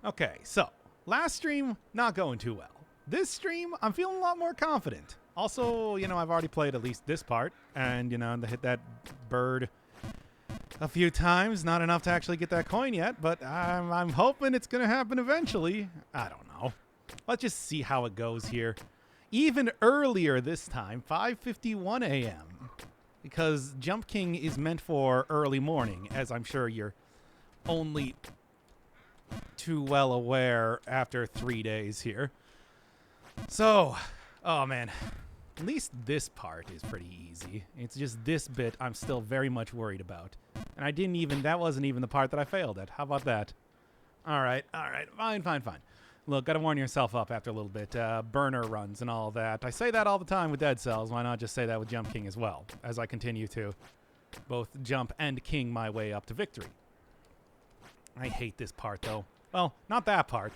Okay, so last stream, not going too well. This stream, I'm feeling a lot more confident. Also, you know, I've already played at least this part, and, you know, to hit that bird a few times. Not enough to actually get that coin yet, but I'm hoping it's going to happen eventually. I don't know. Let's just see how it goes here. Even earlier this time, 5:51 a.m., because Jump King is meant for early morning, as I'm sure you're only too well aware after 3 days here. So, oh man, at least this part is pretty easy. It's just this bit I'm still very much worried about. And that wasn't even the part that I failed at. How about that? All right, fine. Look, gotta warm yourself up after a little bit. Burner runs and all that. I say that all the time with Dead Cells. Why not just say that with Jump King as well, as I continue to both jump and king my way up to victory. I hate this part, though. Well, not that part.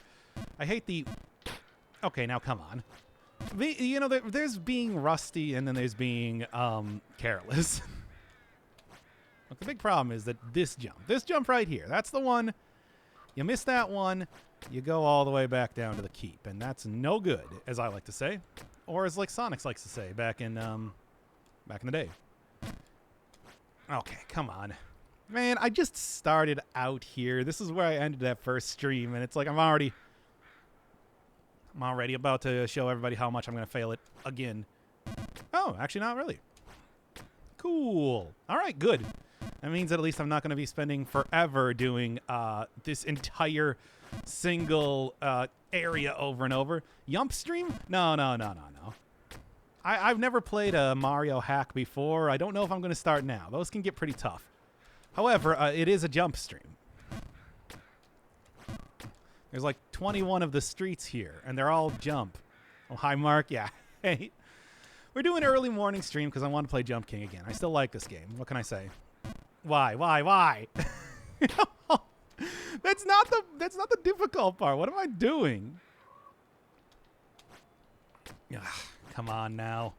I hate the... Okay, now come on. You know, there's being rusty and then there's being careless. Look, the big problem is that this jump right here, that's the one. You miss that one, you go all the way back down to the keep, and that's no good, as I like to say, or as like Sonic likes to say back in the day. Okay, come on. Man, I just started out here. This is where I ended that first stream, and it's like I'm already about to show everybody how much I'm going to fail it again. Oh, actually not really. Cool. All right, good. That means that at least I'm not going to be spending forever doing this entire single area over and over. Yump stream? No. I've never played a Mario hack before. I don't know if I'm going to start now. Those can get pretty tough. However, it is a jump stream. There's like 21 of the streets here, and they're all jump. Oh, hi, Mark. Yeah. Hey. We're doing an early morning stream because I want to play Jump King again. I still like this game. What can I say? Why? That's not the difficult part. What am I doing? Ugh, come on now.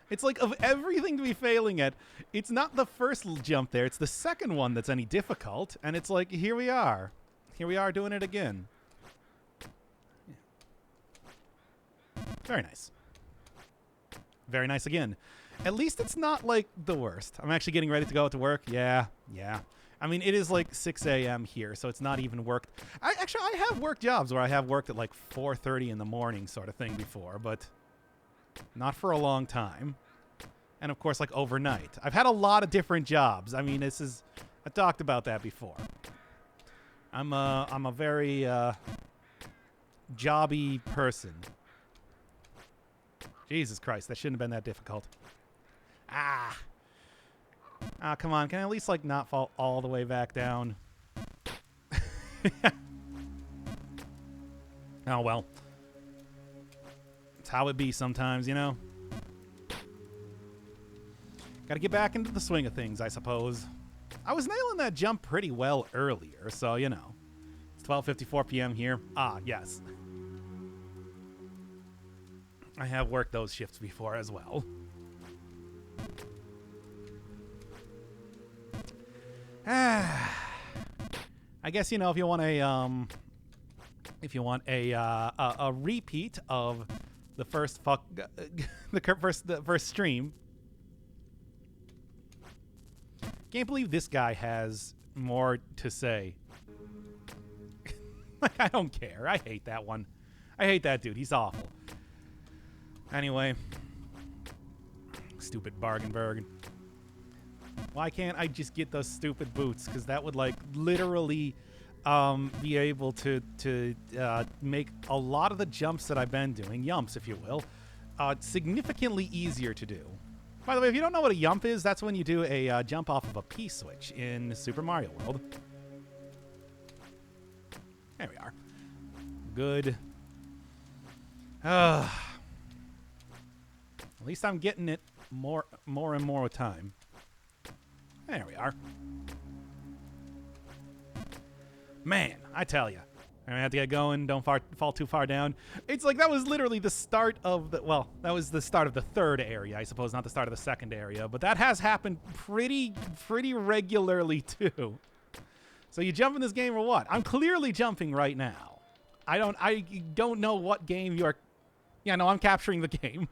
It's like of everything to be failing at, it's not the first jump there. It's the second one that's any difficult. And it's like, here we are. Here we are doing it again. Very nice. Very nice again. At least it's not like the worst. I'm actually getting ready to go to work. Yeah. I mean, it is like 6 a.m. here, so it's not even worked. I have worked jobs where I have worked at like 4:30 in the morning sort of thing before, but not for a long time. And of course, like overnight. I've had a lot of different jobs. I mean, I talked about that before. I'm a very jobby person. Jesus Christ, that shouldn't have been that difficult. Come on. Can I at least, like, not fall all the way back down? Oh, well. It's how it be sometimes, you know? Gotta get back into the swing of things, I suppose. I was nailing that jump pretty well earlier, so, you know. It's 12:54 p.m. here. Yes. I have worked those shifts before as well. I guess, you know, if you want a repeat of the first the first stream. Can't believe this guy has more to say. Like, I don't care. I hate that one. I hate that dude. He's awful. Anyway. Stupid Bargenberg. Why can't I just get those stupid boots? Because that would, like, literally be able to make a lot of the jumps that I've been doing, yumps, if you will, significantly easier to do. By the way, if you don't know what a yump is, that's when you do a jump off of a P-switch in Super Mario World. There we are. Good. At least I'm getting it more and more with time. There we are. Man, I tell you. I have to get going. Don't fall too far down. It's like that was literally the start of the... Well, that was the start of the third area, I suppose, not the start of the second area. But that has happened pretty regularly, too. So you jump in this game or what? I'm clearly jumping right now. I don't know what game you're... Yeah, no, I'm capturing the game.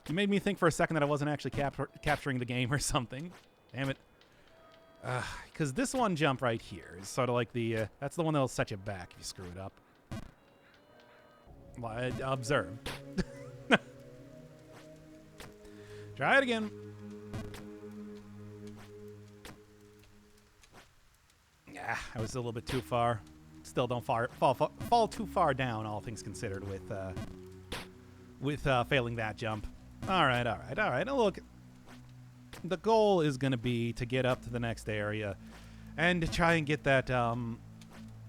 You made me think for a second that I wasn't actually capturing the game or something. Damn it. Because this one jump right here is sort of like the... that's the one that'll set you back if you screw it up. Well, observe. Try it again. Yeah, I was a little bit too far. Still don't fall too far down, all things considered, with failing that jump. All right. Now look, the goal is going to be to get up to the next area and to try and get that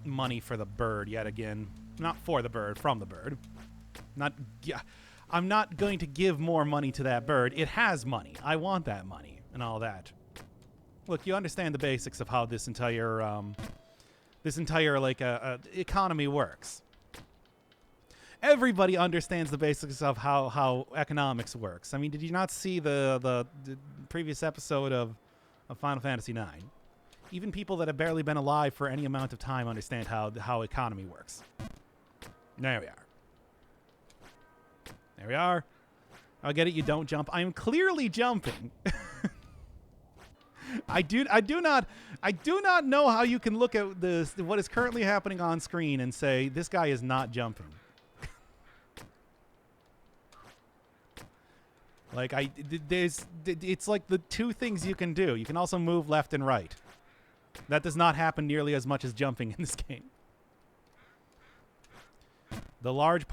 money for the bird yet again. Not for the bird, from the bird. I'm not going to give more money to that bird. It has money. I want that money and all that. Look, you understand the basics of how this entire like economy works. Everybody understands the basics of how economics works. I mean, did you not see the previous episode of Final Fantasy IX? Even people that have barely been alive for any amount of time understand how economy works. There we are. There we are. I get it. You don't jump. I am clearly jumping. I do not know how you can look at this, what is currently happening on screen, and say this guy is not jumping. Like it's like the two things you can do. You can also move left and right. That does not happen nearly as much as jumping in this game. The large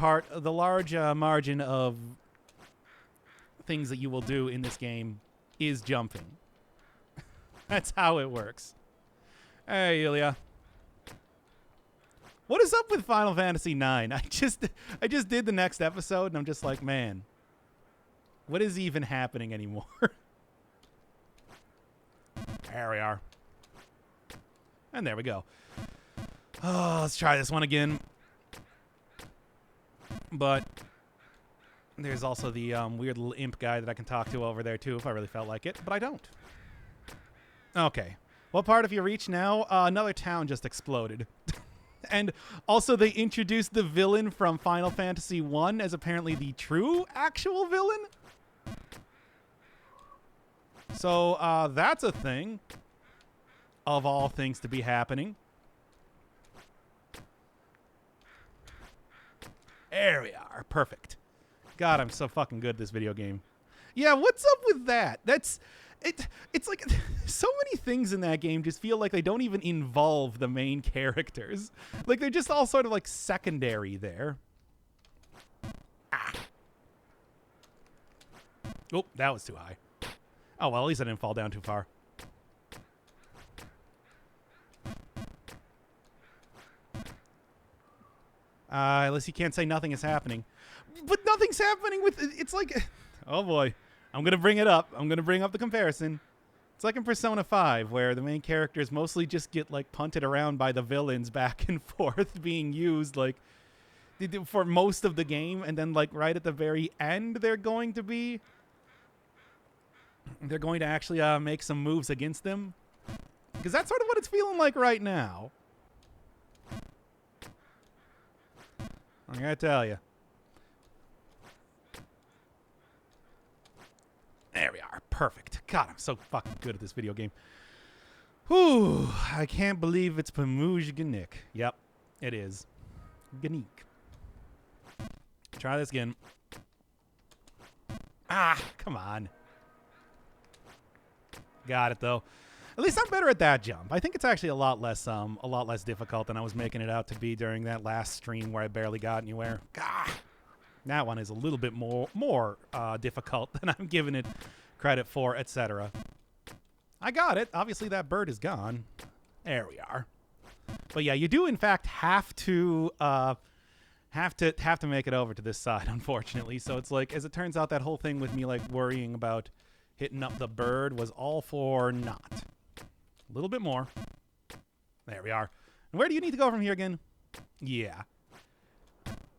margin of things that you will do in this game is jumping. That's how it works. Hey, Ilya. What is up with Final Fantasy IX? I just did the next episode, and I'm just like, man, what is even happening anymore? There we are. And there we go. Oh, let's try this one again. But there's also the weird little imp guy that I can talk to over there, too, if I really felt like it. But I don't. Okay. What part have you reached now? Another town just exploded. And also they introduced the villain from Final Fantasy I as apparently the true actual villain. So that's a thing. Of all things to be happening. There we are. Perfect. God, I'm so fucking good at this video game. Yeah, what's up with that? It's like so many things in that game just feel like they don't even involve the main characters. Like they're just all sort of like secondary there. Ah. Oh, that was too high. Oh, well, at least I didn't fall down too far. Unless you can't say nothing is happening. But nothing's happening with... It's like... Oh, boy. I'm going to bring it up. I'm going to bring up the comparison. It's like in Persona 5, where the main characters mostly just get, like, punted around by the villains back and forth, being used, like, for most of the game. And then, like, right at the very end, they're going to actually make some moves against them. Because that's sort of what it's feeling like right now. I gotta tell you. There we are. Perfect. God, I'm so fucking good at this video game. Whew. I can't believe it's Pamuzhganik. Yep, it is. Ganik. Try this again. Ah, come on. Got it, though. At least I'm better at that jump. I think it's actually a lot less difficult than I was making it out to be during that last stream where I barely got anywhere. Gah! That one is a little bit more difficult than I'm giving it credit for, etc. I got it. Obviously, that bird is gone. There we are. But yeah, you do in fact have to make it over to this side, unfortunately. So it's like, as it turns out, that whole thing with me like worrying about hitting up the bird was all for naught. A little bit more. There we are. And where do you need to go from here again? Yeah.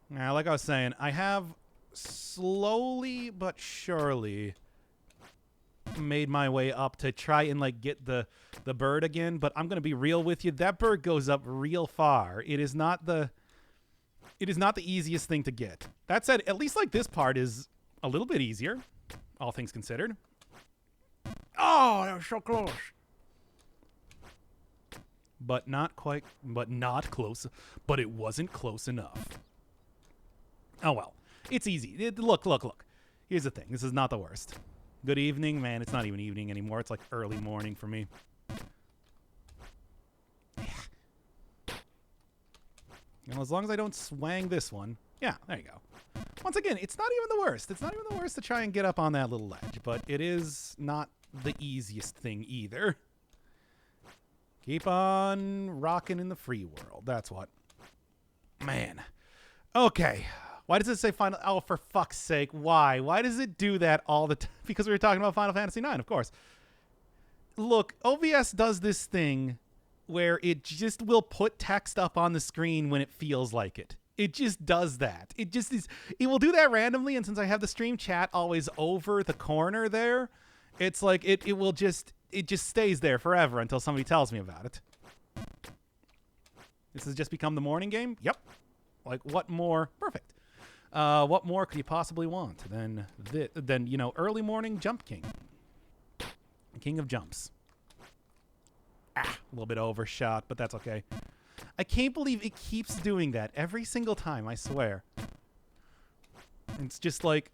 Now, like I was saying, I have slowly but surely made my way up to try and like get the bird again, but I'm gonna be real with you. That bird goes up real far. It is not the easiest thing to get. That said, at least like this part is a little bit easier, all things considered. Oh, that was so close. But not quite, but not close. But it wasn't close enough. Oh well, it's easy. Look. Here's the thing. This is not the worst. Good evening, man. It's not even evening anymore. It's like early morning for me. And as long as I don't swang this one. Yeah, there you go. Once again, it's not even the worst. It's not even the worst to try and get up on that little ledge. But it is not the easiest thing either. Keep on rocking in the free world. That's what. Man. Okay. Why does it say Final... Oh, for fuck's sake. Why? Why does it do that all the time? Because we were talking about Final Fantasy IX, of course. Look, OBS does this thing where it just will put text up on the screen when it feels like it. It just does that. It just is... It will do that randomly, and since I have the stream chat always over the corner there, it's like it will just... It just stays there forever until somebody tells me about it. This has just become the morning game? Yep. Like, what more? Perfect. What more could you possibly want than you know, early morning Jump King. King of Jumps. A little bit overshot, but that's okay. I can't believe it keeps doing that every single time, I swear. It's just like,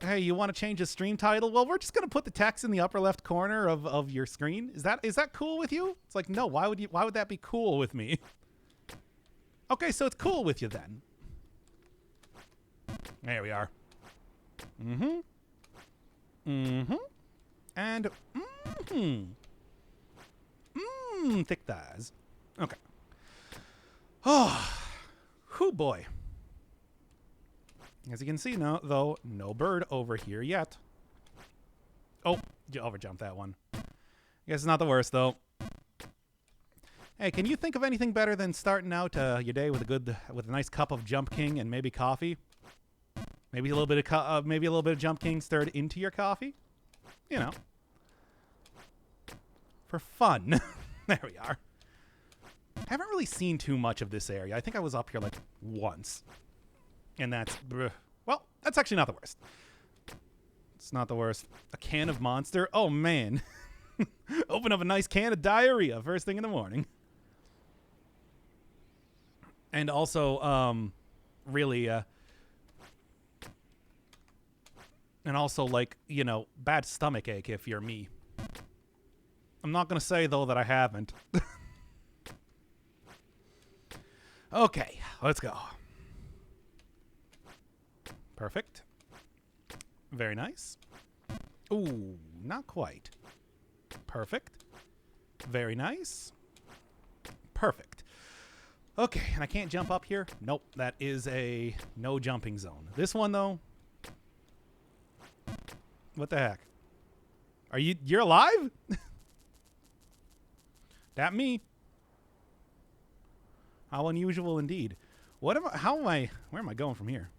hey, you want to change the stream title? Well, we're just going to put the text in the upper left corner of your screen. Is that cool with you? It's like, no, why would that be cool with me? Okay, so it's cool with you then. There we are. Mm-hmm. Mm-hmm. And thick thighs. Okay. Oh, whoo boy. As you can see now, though, no bird over here yet. Oh, you overjumped that one. I guess it's not the worst, though. Hey, can you think of anything better than starting out your day with a nice cup of Jump King and maybe coffee? Maybe a little bit of Jump King stirred into your coffee. You know, for fun. There we are. I haven't really seen too much of this area. I think I was up here like once. And that's... Well, that's actually not the worst. It's not the worst. A can of Monster? Oh, man. Open up a nice can of diarrhea first thing in the morning. And also, really... and also, like, you know, bad stomach ache if you're me. I'm not going to say, though, that I haven't. Okay, let's go. Perfect. Very nice. Ooh, not quite. Perfect. Very nice. Perfect. Okay, and I can't jump up here? Nope, that is a no jumping zone. This one, though... What the heck? You're alive? That me. How unusual indeed. Where am I going from here?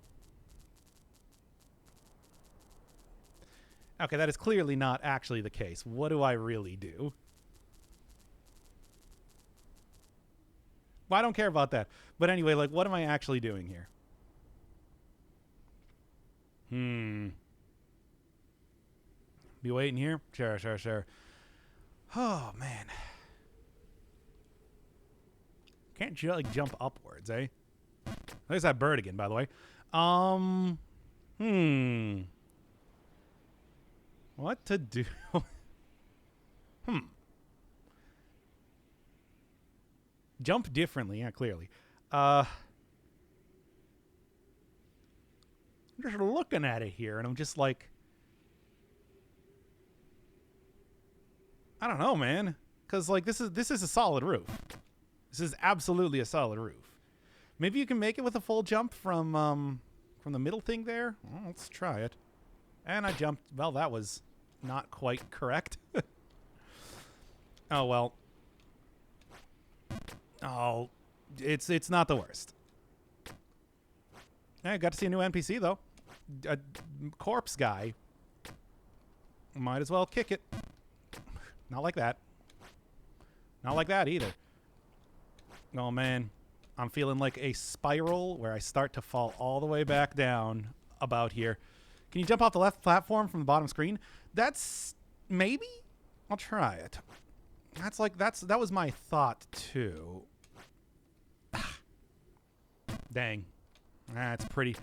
Okay, that is clearly not actually the case. What do I really do? Well, I don't care about that. But anyway, like, what am I actually doing here? Be waiting here? Sure. Oh, man. Can't you, like, jump upwards, eh? There's that bird again, by the way. What to do? Jump differently, yeah, clearly. I'm just looking at it here, and I'm just like... I don't know, man. Because, like, this is a solid roof. This is absolutely a solid roof. Maybe you can make it with a full jump from the middle thing there? Well, let's try it. And I jumped. Well, that was not quite correct. Oh, well. Oh, it's not the worst. I got to see a new NPC, though. A corpse guy. Might as well kick it. Not like that. Not like that either. Oh, man. I'm feeling like a spiral where I start to fall all the way back down about here. Can you jump off the left platform from the bottom screen? That's... maybe? I'll try it. That was my thought, too. Dang. That's pretty...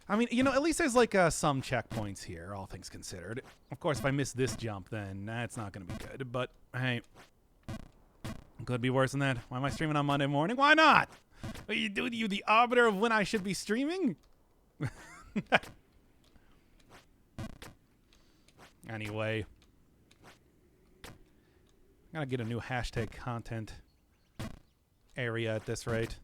I mean, you know, at least there's like some checkpoints here, all things considered. Of course, if I miss this jump, then that's not going to be good. But, hey, could be worse than that. Why am I streaming on Monday morning? Why not? Are you the arbiter of when I should be streaming? Anyway. I gotta get a new hashtag content area at this rate.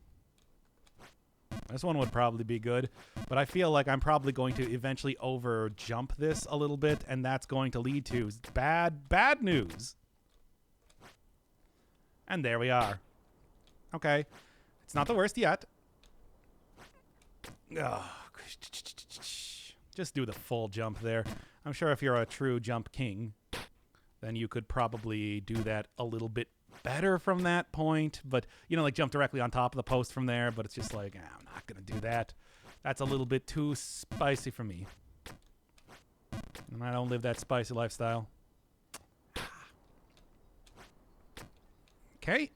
This one would probably be good, but I feel like I'm probably going to eventually over jump this a little bit, and that's going to lead to bad news. And there we are. Okay. It's not the worst yet. Oh. Just do the full jump there. I'm sure if you're a true jump king, then you could probably do that a little bit better from that point, but you know, like jump directly on top of the post from there, but it's just like, I'm not gonna do that. That's a little bit too spicy for me, and I don't live that spicy lifestyle. Okay,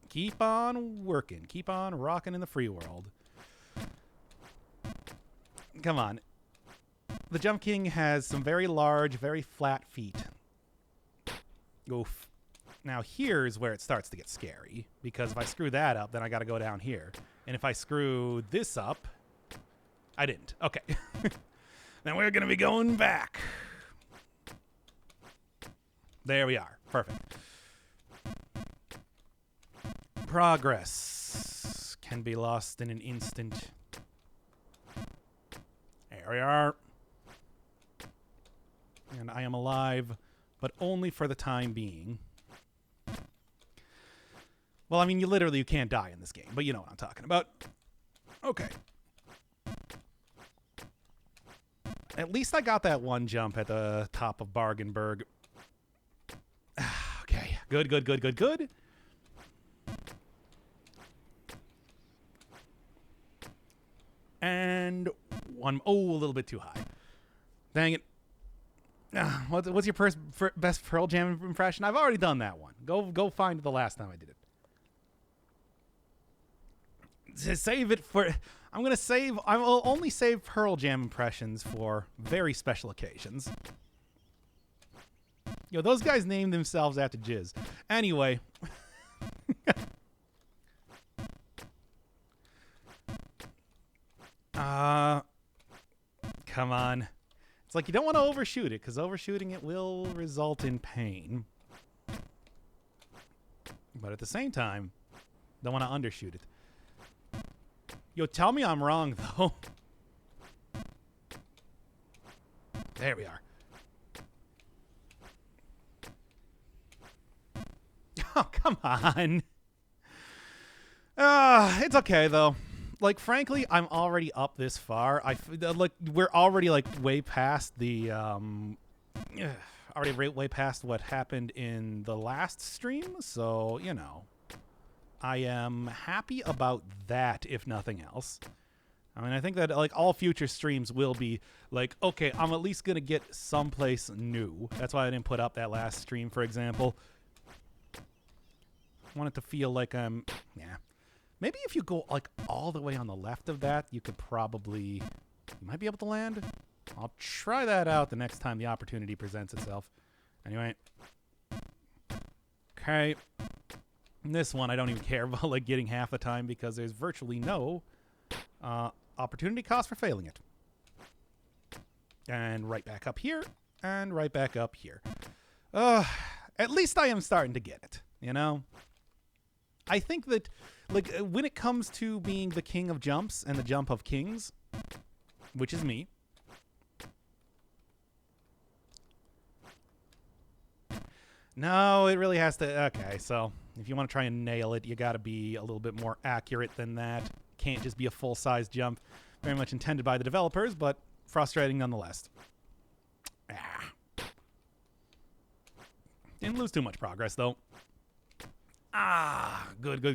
keep on working, keep on rocking in the free world. Come on. The Jump King has some very large, very flat feet. Oof. Now here's where it starts to get scary, because if I screw that up, then I got to go down here. And if I screw this up, I didn't. Okay. Then we're going to be going back. There we are. Perfect. Progress can be lost in an instant. There we are. And I am alive, but only for the time being. Well, I mean, you can't die in this game, but you know what I'm talking about. Okay. At least I got that one jump at the top of Bargainburg. Okay. Good, good, good, good, good. And one... oh, a little bit too high. Dang it. What's your best Pearl Jam impression? I've already done that one. Go find the last time I did it. Save it for... I will only save Pearl Jam impressions for very special occasions. Yo, those guys named themselves after jizz. Anyway. Come on. It's like you don't want to overshoot it, because overshooting it will result in pain. But at the same time, don't want to undershoot it. Yo, tell me I'm wrong, though. There we are. Oh, come on. It's okay, though. Like, frankly, I'm already up this far. We're already, like, way past the, way past what happened in the last stream. So, you know, I am happy about that, if nothing else. I mean, I think that, like, all future streams will be, like, okay, I'm at least going to get someplace new. That's why I didn't put up that last stream, for example. I want it to feel like I'm, yeah. Maybe if you go, like, all the way on the left of that, you could probably... you might be able to land. I'll try that out the next time the opportunity presents itself. Anyway. Okay. This one, I don't even care about, like, getting half the time because there's virtually no opportunity cost for failing it. And right back up here. And right back up here. At least I am starting to get it, you know? I think that... like, when it comes to being the king of jumps and the jump of kings, which is me. No, it really has to... okay, so if you want to try and nail it, you got to be a little bit more accurate than that. Can't just be a full-size jump. Very much intended by the developers, but frustrating nonetheless. Didn't lose too much progress, though. Ah, good.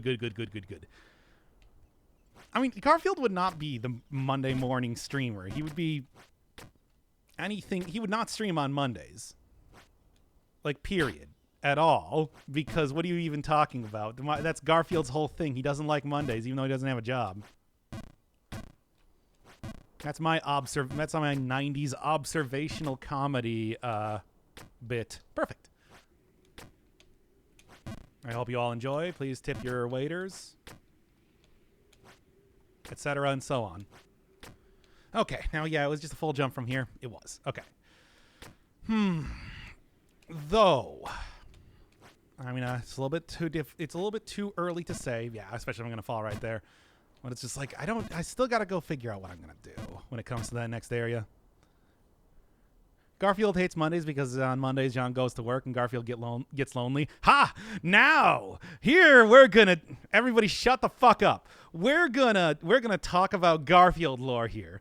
I mean, Garfield would not be the Monday morning streamer. He would be anything. He would not stream on Mondays. Like, period. At all. Because what are you even talking about? That's Garfield's whole thing. He doesn't like Mondays, even though he doesn't have a job. That's my 90s observational comedy bit. Perfect. I hope you all enjoy. Please tip your waiters, etc. and so on. Okay, now yeah, it was just a full jump from here. It was. Okay. Though, I mean, it's a little bit too it's a little bit too early to say. Yeah, especially if I'm gonna fall right there. But it's just like I still gotta go figure out what I'm gonna do when it comes to that next area. Garfield hates Mondays because on Mondays John goes to work and Garfield gets lonely. Ha! Now, here everybody shut the fuck up. We're gonna talk about Garfield lore here.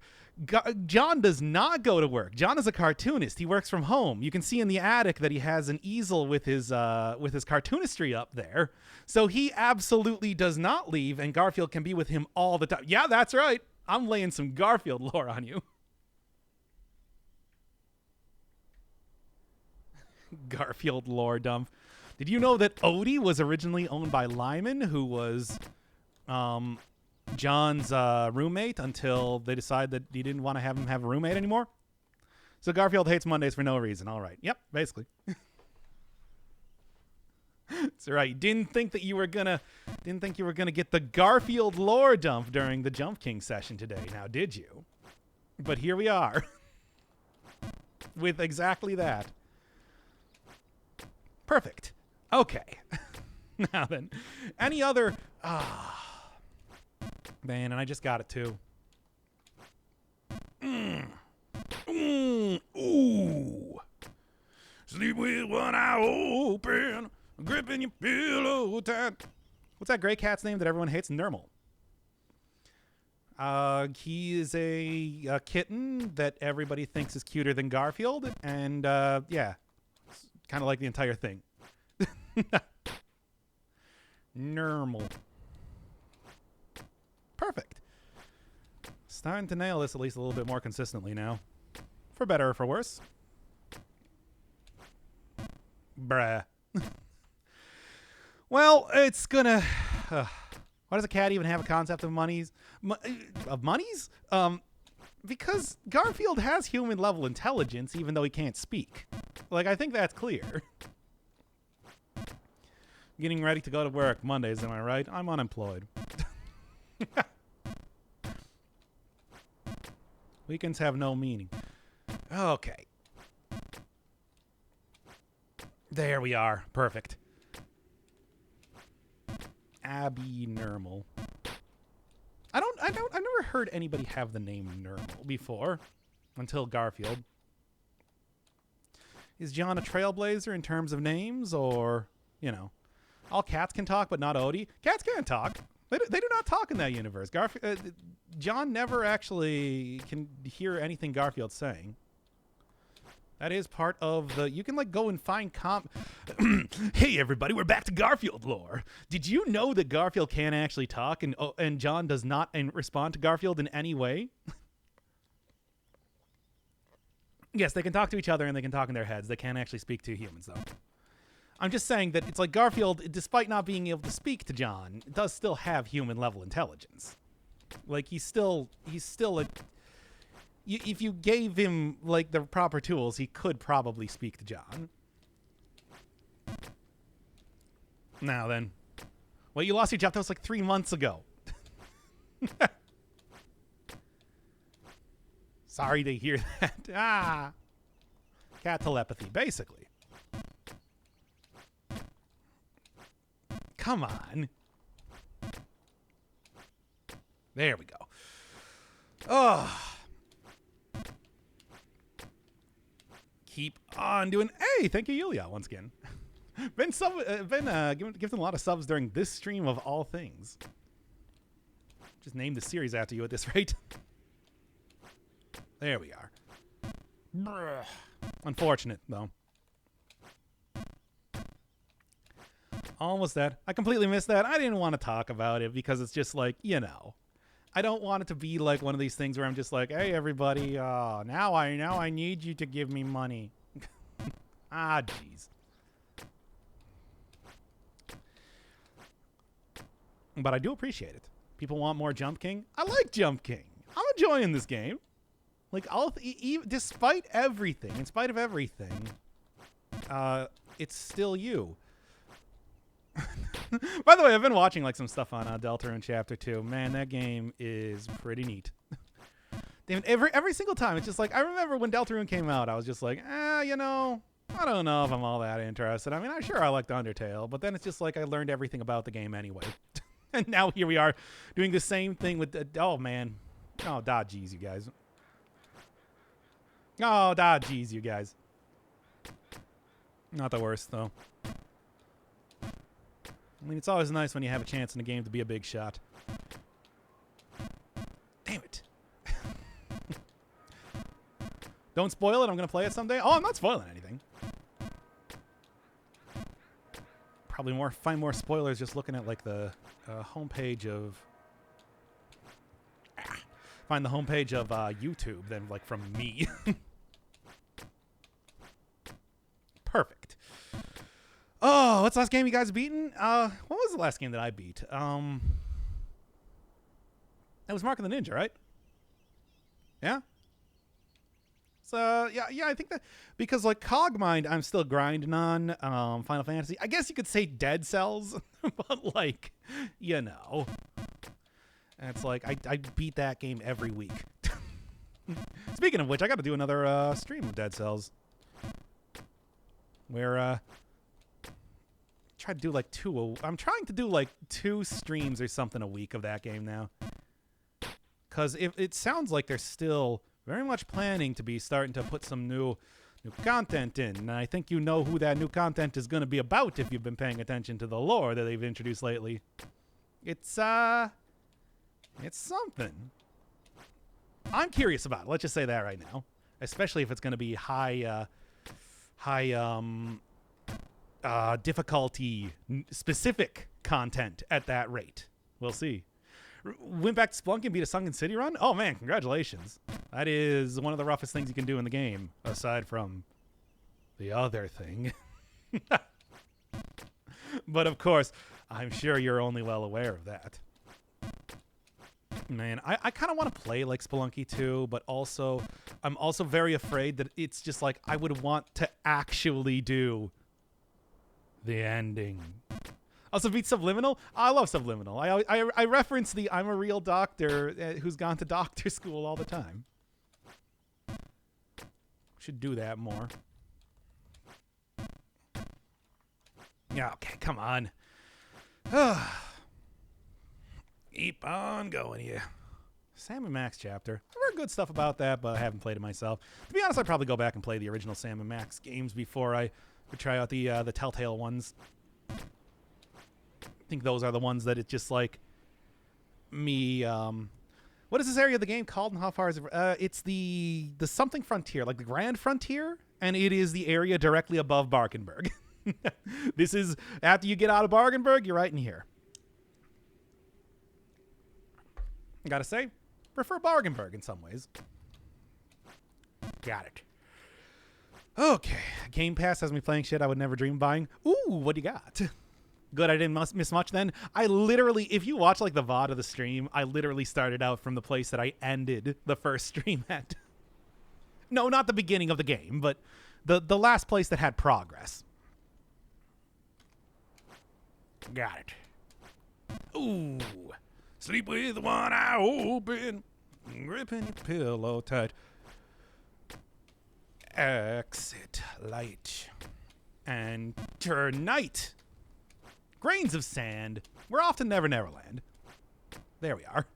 John does not go to work. John is a cartoonist. He works from home. You can see in the attic that he has an easel with his cartoonistry up there. So he absolutely does not leave, and Garfield can be with him all the time. Yeah, that's right. I'm laying some Garfield lore on you. Garfield lore dump. Did you know that Odie was originally owned by Lyman, who was John's roommate until they decided that he didn't want to have him have a roommate anymore? So Garfield hates Mondays for no reason. All right. Yep, basically. That's right. Didn't think you were gonna get the Garfield lore dump during the Jump King session today, now did you? But here we are. With exactly that. Perfect. Okay. Now then, any other... Man, and I just got it too. Ooh. Sleep with one eye open, gripping your pillow tight. What's that gray cat's name that everyone hates? Nermal. He is a kitten that everybody thinks is cuter than Garfield, and yeah. Kind of like the entire thing. Normal. Perfect. Starting to nail this at least a little bit more consistently now. For better or for worse. Bruh. Well, it's gonna... why does a cat even have a concept of monies? Of monies? Because Garfield has human level intelligence even though he can't speak. Like, I think that's clear. Getting ready to go to work Mondays, am I right? I'm unemployed. Weekends have no meaning. Okay. There we are. Perfect. Abby Nermal. I've never heard anybody have the name Nermal before. Until Garfield. Is John a trailblazer in terms of names, or, you know, all cats can talk, but not Odie? Cats can't talk. They do not talk in that universe. John never actually can hear anything Garfield's saying. That is part of the... You can, like, go and find Hey, everybody, we're back to Garfield lore. Did you know that Garfield can actually talk, and John does not respond to Garfield in any way? Yes, they can talk to each other and they can talk in their heads. They can't actually speak to humans, though. I'm just saying that it's like Garfield, despite not being able to speak to John, does still have human-level intelligence. Like, he's still a... If you gave him, like, the proper tools, he could probably speak to John. Now then. Well, you lost your job. That was like 3 months ago. Sorry to hear that. Cat telepathy, basically. Come on. There we go. Oh. Keep on doing... Hey, thank you, Yulia, once again. Been giving a lot of subs during this stream of all things. Just named the series after you at this rate. There we are. Brr. Unfortunate, though. Almost dead. I completely missed that. I didn't want to talk about it because it's just like, you know, I don't want it to be like one of these things where I'm just like, hey, everybody, now I need you to give me money. Ah, jeez. But I do appreciate it. People want more Jump King. I like Jump King. I'm enjoying this game. Like, despite everything, in spite of everything, it's still you. By the way, I've been watching like some stuff on Deltarune Chapter 2. Man, that game is pretty neat. Damn, every single time, it's just like, I remember when Deltarune came out, I was just like, you know, I don't know if I'm all that interested. I mean, I'm sure I liked Undertale, but then it's just like I learned everything about the game anyway. And now here we are doing the same thing with the, oh man. Oh, geez, you guys. Oh, geez, you guys. Not the worst, though. I mean, it's always nice when you have a chance in a game to be a big shot. Damn it. Don't spoil it. I'm going to play it someday. Oh, I'm not spoiling anything. Probably find more spoilers just looking at like the homepage of... Find the homepage of YouTube than like from me. Perfect. Oh, what's the last game you guys beaten? What was the last game that I beat? That was Mark of the Ninja, right? Yeah? So, yeah, I think that... Because, like, Cogmind, I'm still grinding on. Final Fantasy. I guess you could say Dead Cells. But, like, you know. And it's like, I beat that game every week. Speaking of which, I got to do another stream of Dead Cells. Where, try to do like I'm trying to do like 2 streams or something a week of that game now. Because it sounds like they're still very much planning to be starting to put some new content in. And I think you know who that new content is going to be about if you've been paying attention to the lore that they've introduced lately. It's something. I'm curious about it. Let's just say that right now. Especially if it's going to be high difficulty specific content at that rate. We'll see. Went back to Splunk and beat a Sunken City run? Oh man, congratulations. That is one of the roughest things you can do in the game, aside from the other thing. But of course, I'm sure you're only well aware of that. Man, I kind of want to play like Spelunky 2, but also I'm also very afraid that it's just like I would want to actually do the ending. Also beat Subliminal. I love Subliminal. I reference the I'm a real doctor who's gone to doctor school all the time. Should do that more. Yeah, okay, come on. Keep on going here. Sam and Max chapter. There were good stuff about that, but I haven't played it myself. To be honest, I'd probably go back and play the original Sam and Max games before I would try out the Telltale ones. I think those are the ones that it's just like me. What is this area of the game called, and how far is it? It's the something frontier, like the Grand Frontier, and it is the area directly above Barkenberg. This is after you get out of Barkenberg, you're right in here. I gotta say, prefer Bargenberg in some ways. Got it. Okay. Game Pass has me playing shit I would never dream of buying. Ooh, what do you got? Good, I didn't miss much then. I literally, if you watch like the VOD of the stream, I literally started out from the place that I ended the first stream at. No, not the beginning of the game, but the last place that had progress. Got it. Ooh. Sleep with one eye open, gripping your pillow tight. Exit light. Enter night. Grains of sand. We're off to Never Neverland. There we are.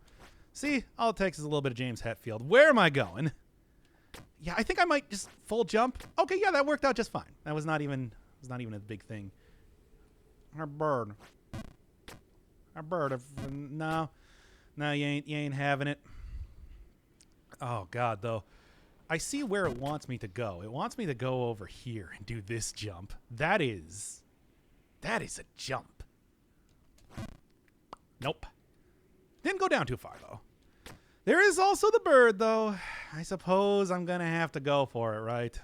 See, all it takes is a little bit of James Hetfield. Where am I going? Yeah, I think I might just full jump. Okay, yeah, that worked out just fine. That was not even a big thing. Our bird. Our bird. No, you ain't having it. Oh God, though. I see where it wants me to go. It wants me to go over here and do this jump. That is That is a jump. Nope. Didn't go down too far, though. There is also the bird, though. I suppose I'm going to have to go for it, right?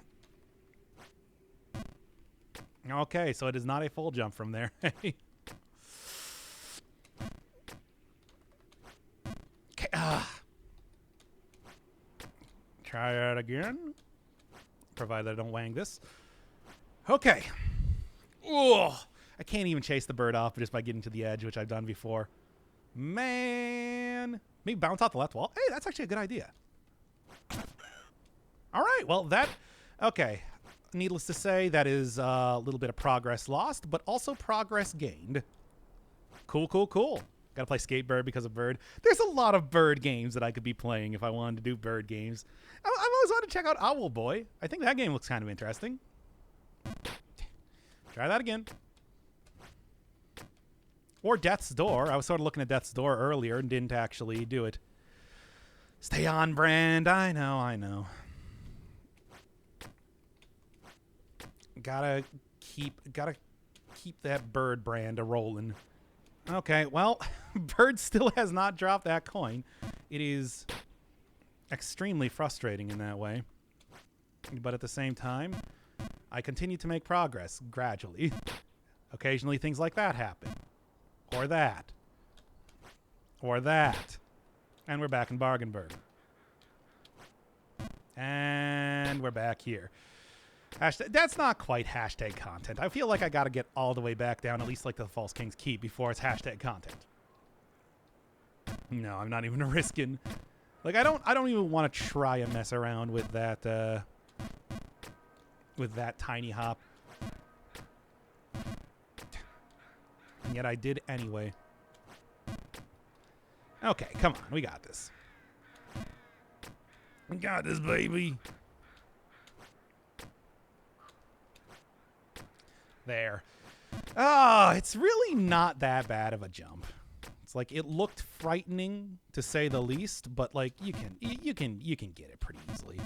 Okay, so it is not a full jump from there. Okay, try that again. Provided I don't wang this. Okay. Ugh. I can't even chase the bird off just by getting to the edge, which I've done before. Man. Maybe bounce out the left wall. Hey, that's actually a good idea. All right. Well, that... Okay. Needless to say, that is a little bit of progress lost, but also progress gained. Cool, cool, cool. Got to play Skatebird because of Bird. There's a lot of Bird games that I could be playing if I wanted to do Bird games. I've always wanted to check out Owl Boy. I think that game looks kind of interesting. Try that again. Or Death's Door. I was sort of looking at Death's Door earlier and didn't actually do it. Stay on brand. I know, I know. Gotta keep that Bird brand a-rolling. Okay, well, Bird still has not dropped that coin. It is extremely frustrating in that way. But at the same time, I continue to make progress gradually. Occasionally things like that happen. Or that. Or that. And we're back in Bargainburg. And we're back here. Hashtag, that's not quite hashtag content. I feel like I got to get all the way back down, at least like the False King's Keep, before it's hashtag content. No, I'm not even risking. Like I don't even want to try and mess around with that tiny hop. And yet I did anyway. Okay, come on, we got this. We got this, baby. There. Oh, it's really not that bad of a jump. It's like it looked frightening to say the least, but like you can get it pretty easily.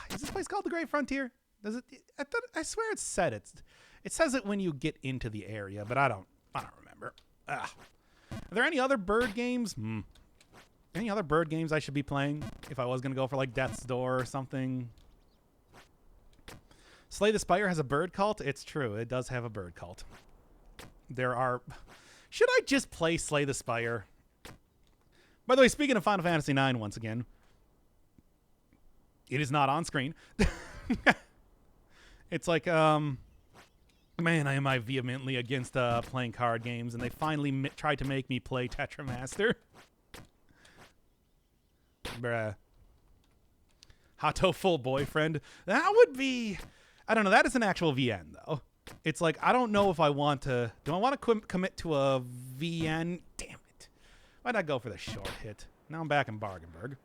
Is this place called the Great Frontier? Does it? I swear it said it. It says it when you get into the area, but I don't remember. Are there any other Bird games? Any other Bird games I should be playing if I was gonna go for like Death's Door or something? Slay the Spire has a bird cult? It's true. It does have a bird cult. There are... Should I just play Slay the Spire? By the way, speaking of Final Fantasy IX once again, it is not on screen. It's like, man, am I vehemently against playing card games, and they finally tried to make me play Tetramaster. Bruh. Hato Full Boyfriend. That would be... I don't know. That is an actual VN, though. It's like, I don't know if I want to... Do I want to commit to a VN? Damn it. Why'd I go for the short hit? Now I'm back in Bargainburg.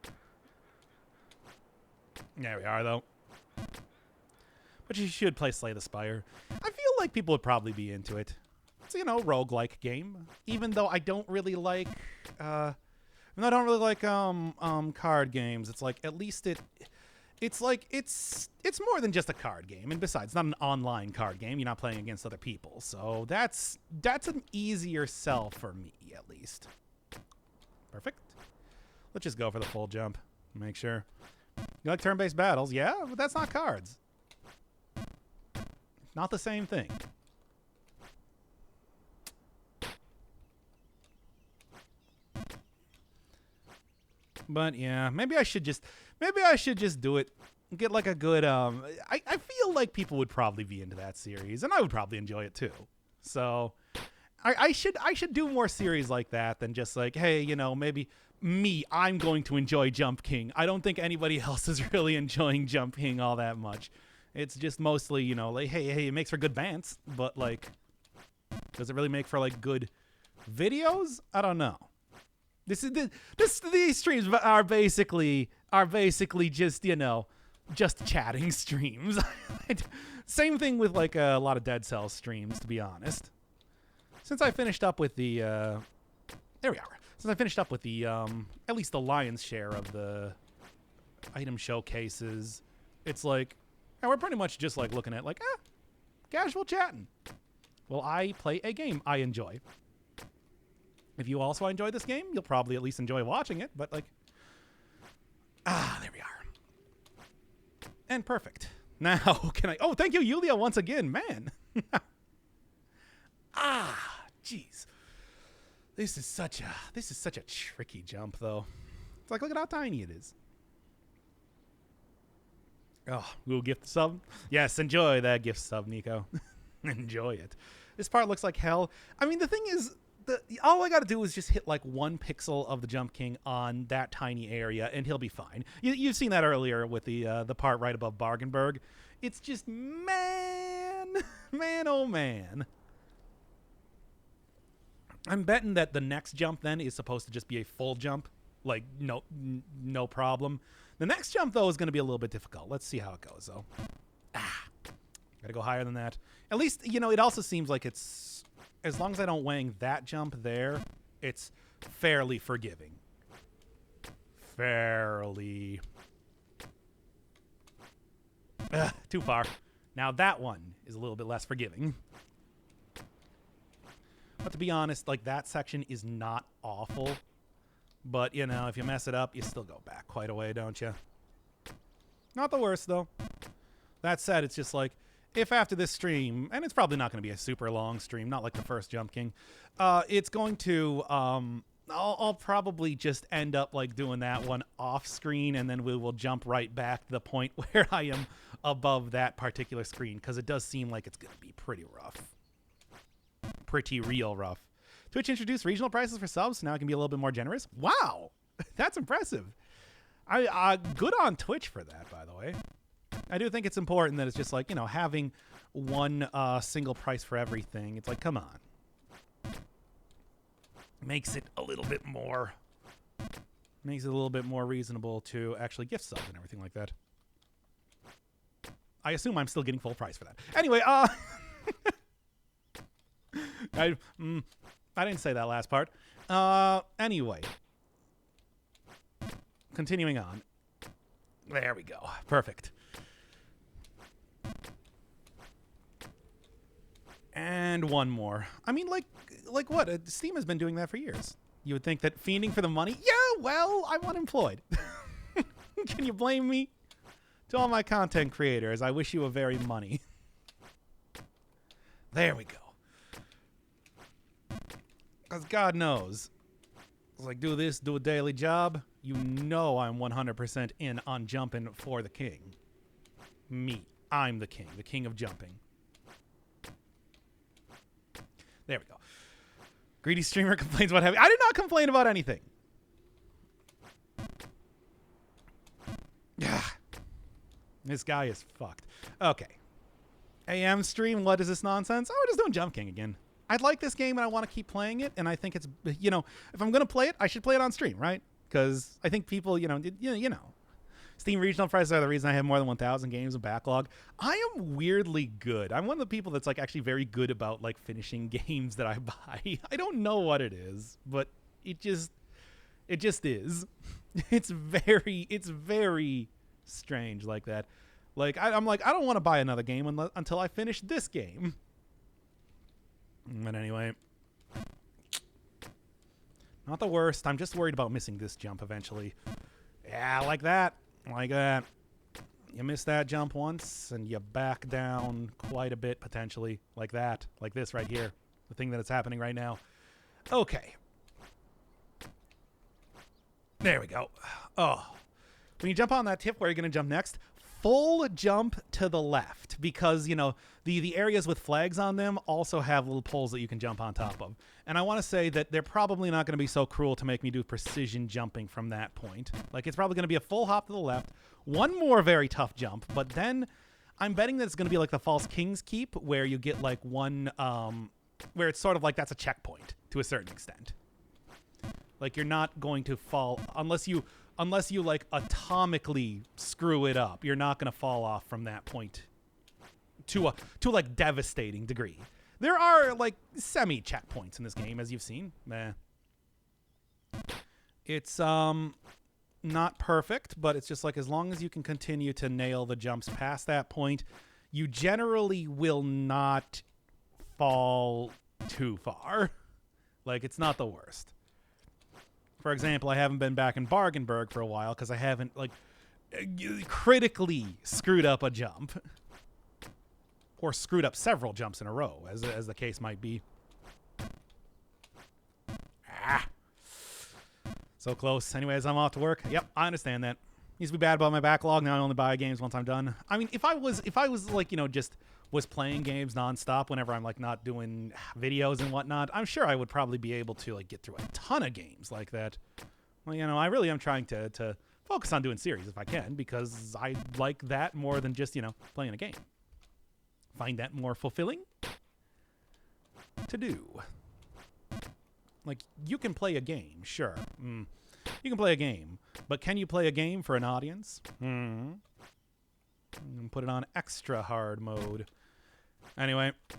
There we are, though. But you should play Slay the Spire. I feel like people would probably be into it. It's, you know, roguelike game. Even though I don't really like... I don't really like card games. It's like, at least it's like it's more than just a card game, and besides, it's not an online card game. You're not playing against other people, so that's an easier sell for me, at least. Perfect. Let's just go for the full jump. Make sure. You like turn-based battles? Yeah, but that's not cards. Not the same thing. But yeah, maybe I should just do it. Get like a good I feel like people would probably be into that series, and I would probably enjoy it too. So I should do more series like that than just like, hey, you know, maybe I'm going to enjoy Jump King. I don't think anybody else is really enjoying Jump King all that much. It's just mostly, you know, like, hey, it makes for good bands, but like, does it really make for like good videos? I don't know. These streams are basically just, you know, just chatting streams. Same thing with like a lot of Dead Cells streams, to be honest. Since I finished up with the there we are. Since I finished up with the at least the lion's share of the item showcases, it's like, yeah, we're pretty much just like looking at like, casual chatting. Well, I play a game I enjoy. If you also enjoy this game, you'll probably at least enjoy watching it, but like, there we are. And perfect. Now, can I, oh, thank you, Yulia, once again, man. Jeez. This is such a tricky jump, though. It's like, look at how tiny it is. Oh, we'll gift sub. Yes, enjoy that gift sub, Nico. Enjoy it. This part looks like hell. I mean, the thing is, all I got to do is just hit like 1 pixel of the Jump King on that tiny area, and he'll be fine. You've seen that earlier with the part right above Bargenberg. It's just, man, oh man. I'm betting that the next jump then is supposed to just be a full jump, like no problem. The next jump though is going to be a little bit difficult. Let's see how it goes though. Gotta go higher than that. At least, it also seems like it's, as long as I don't wang that jump there, it's fairly forgiving. Fairly. Too far. Now that one is a little bit less forgiving. But to be honest, like that section is not awful. But, if you mess it up, you still go back quite a way, don't you? Not the worst, though. That said, it's just like, if after this stream, and it's probably not going to be a super long stream, not like the first Jump King, it's going to, I'll probably just end up like doing that one off screen, and then we will jump right back to the point where I am above that particular screen, because it does seem like it's going to be pretty rough. Pretty real rough. Twitch introduced regional prices for subs, so now it can be a little bit more generous. Wow, that's impressive. I good on Twitch for that, by the way. I do think it's important that it's just like, having one single price for everything. It's like, come on. Makes it a little bit more reasonable to actually gift subs and everything like that. I assume I'm still getting full price for that. Anyway, I didn't say that last part. Anyway. Continuing on. There we go. Perfect. And one more. I mean, like what? Steam has been doing that for years. You would think that fiending for the money? Yeah, well, I'm unemployed. Can you blame me? To all my content creators, I wish you a very money. There we go. Because God knows, it's like, do a daily job. I'm 100% in on jumping for the king. Me. I'm the king of jumping. There we go. Greedy streamer complains about having... I did not complain about anything. Yeah. This guy is fucked. Okay. AM stream, what is this nonsense? Oh, we're just doing Jump King again. I like this game and I want to keep playing it, and I think it's, if I'm going to play it, I should play it on stream, right? Because I think people, Steam regional prices are the reason I have more than 1,000 games in backlog. I am weirdly good. I'm one of the people that's like actually very good about like finishing games that I buy. I don't know what it is, but it just is. It's very strange like that. Like I'm like, I don't want to buy another game until I finish this game. But anyway, not the worst. I'm just worried about missing this jump eventually. Yeah, like that. Like that. You miss that jump once, and you back down quite a bit, potentially. Like that. Like this right here. The thing that is happening right now. Okay. There we go. Oh. When you jump on that tip, where are you going to jump next? Full jump to the left, because, the areas with flags on them also have little poles that you can jump on top of. And I want to say that they're probably not going to be so cruel to make me do precision jumping from that point. Like, it's probably going to be a full hop to the left, one more very tough jump, but then I'm betting that it's going to be like the False King's Keep, where you get like one, where it's sort of like that's a checkpoint to a certain extent. Like, you're not going to fall unless you like atomically screw it up. You're not going to fall off from that point to like devastating degree. There are like semi checkpoints in this game, as you've seen. It's not perfect, but it's just like, as long as you can continue to nail the jumps past that point, you generally will not fall too far. Like, it's not the worst. For example, I haven't been back in Bargenberg for a while because I haven't, like, critically screwed up a jump. Or screwed up several jumps in a row, as the case might be. Ah. So close. Anyways, I'm off to work. Yep, I understand that. Used to be bad about my backlog. Now I only buy games once I'm done. I mean, if I was like, you know, just was playing games nonstop whenever I'm like not doing videos and whatnot, I'm sure I would probably be able to like get through a ton of games like that. Well, you know, I really am trying to focus on doing series if I can, because I like that more than just, you know, playing a game. Find that more fulfilling to do. Like, you can play a game, sure. You can play a game, but can you play a game for an audience? Put it on extra hard mode. Anyway, it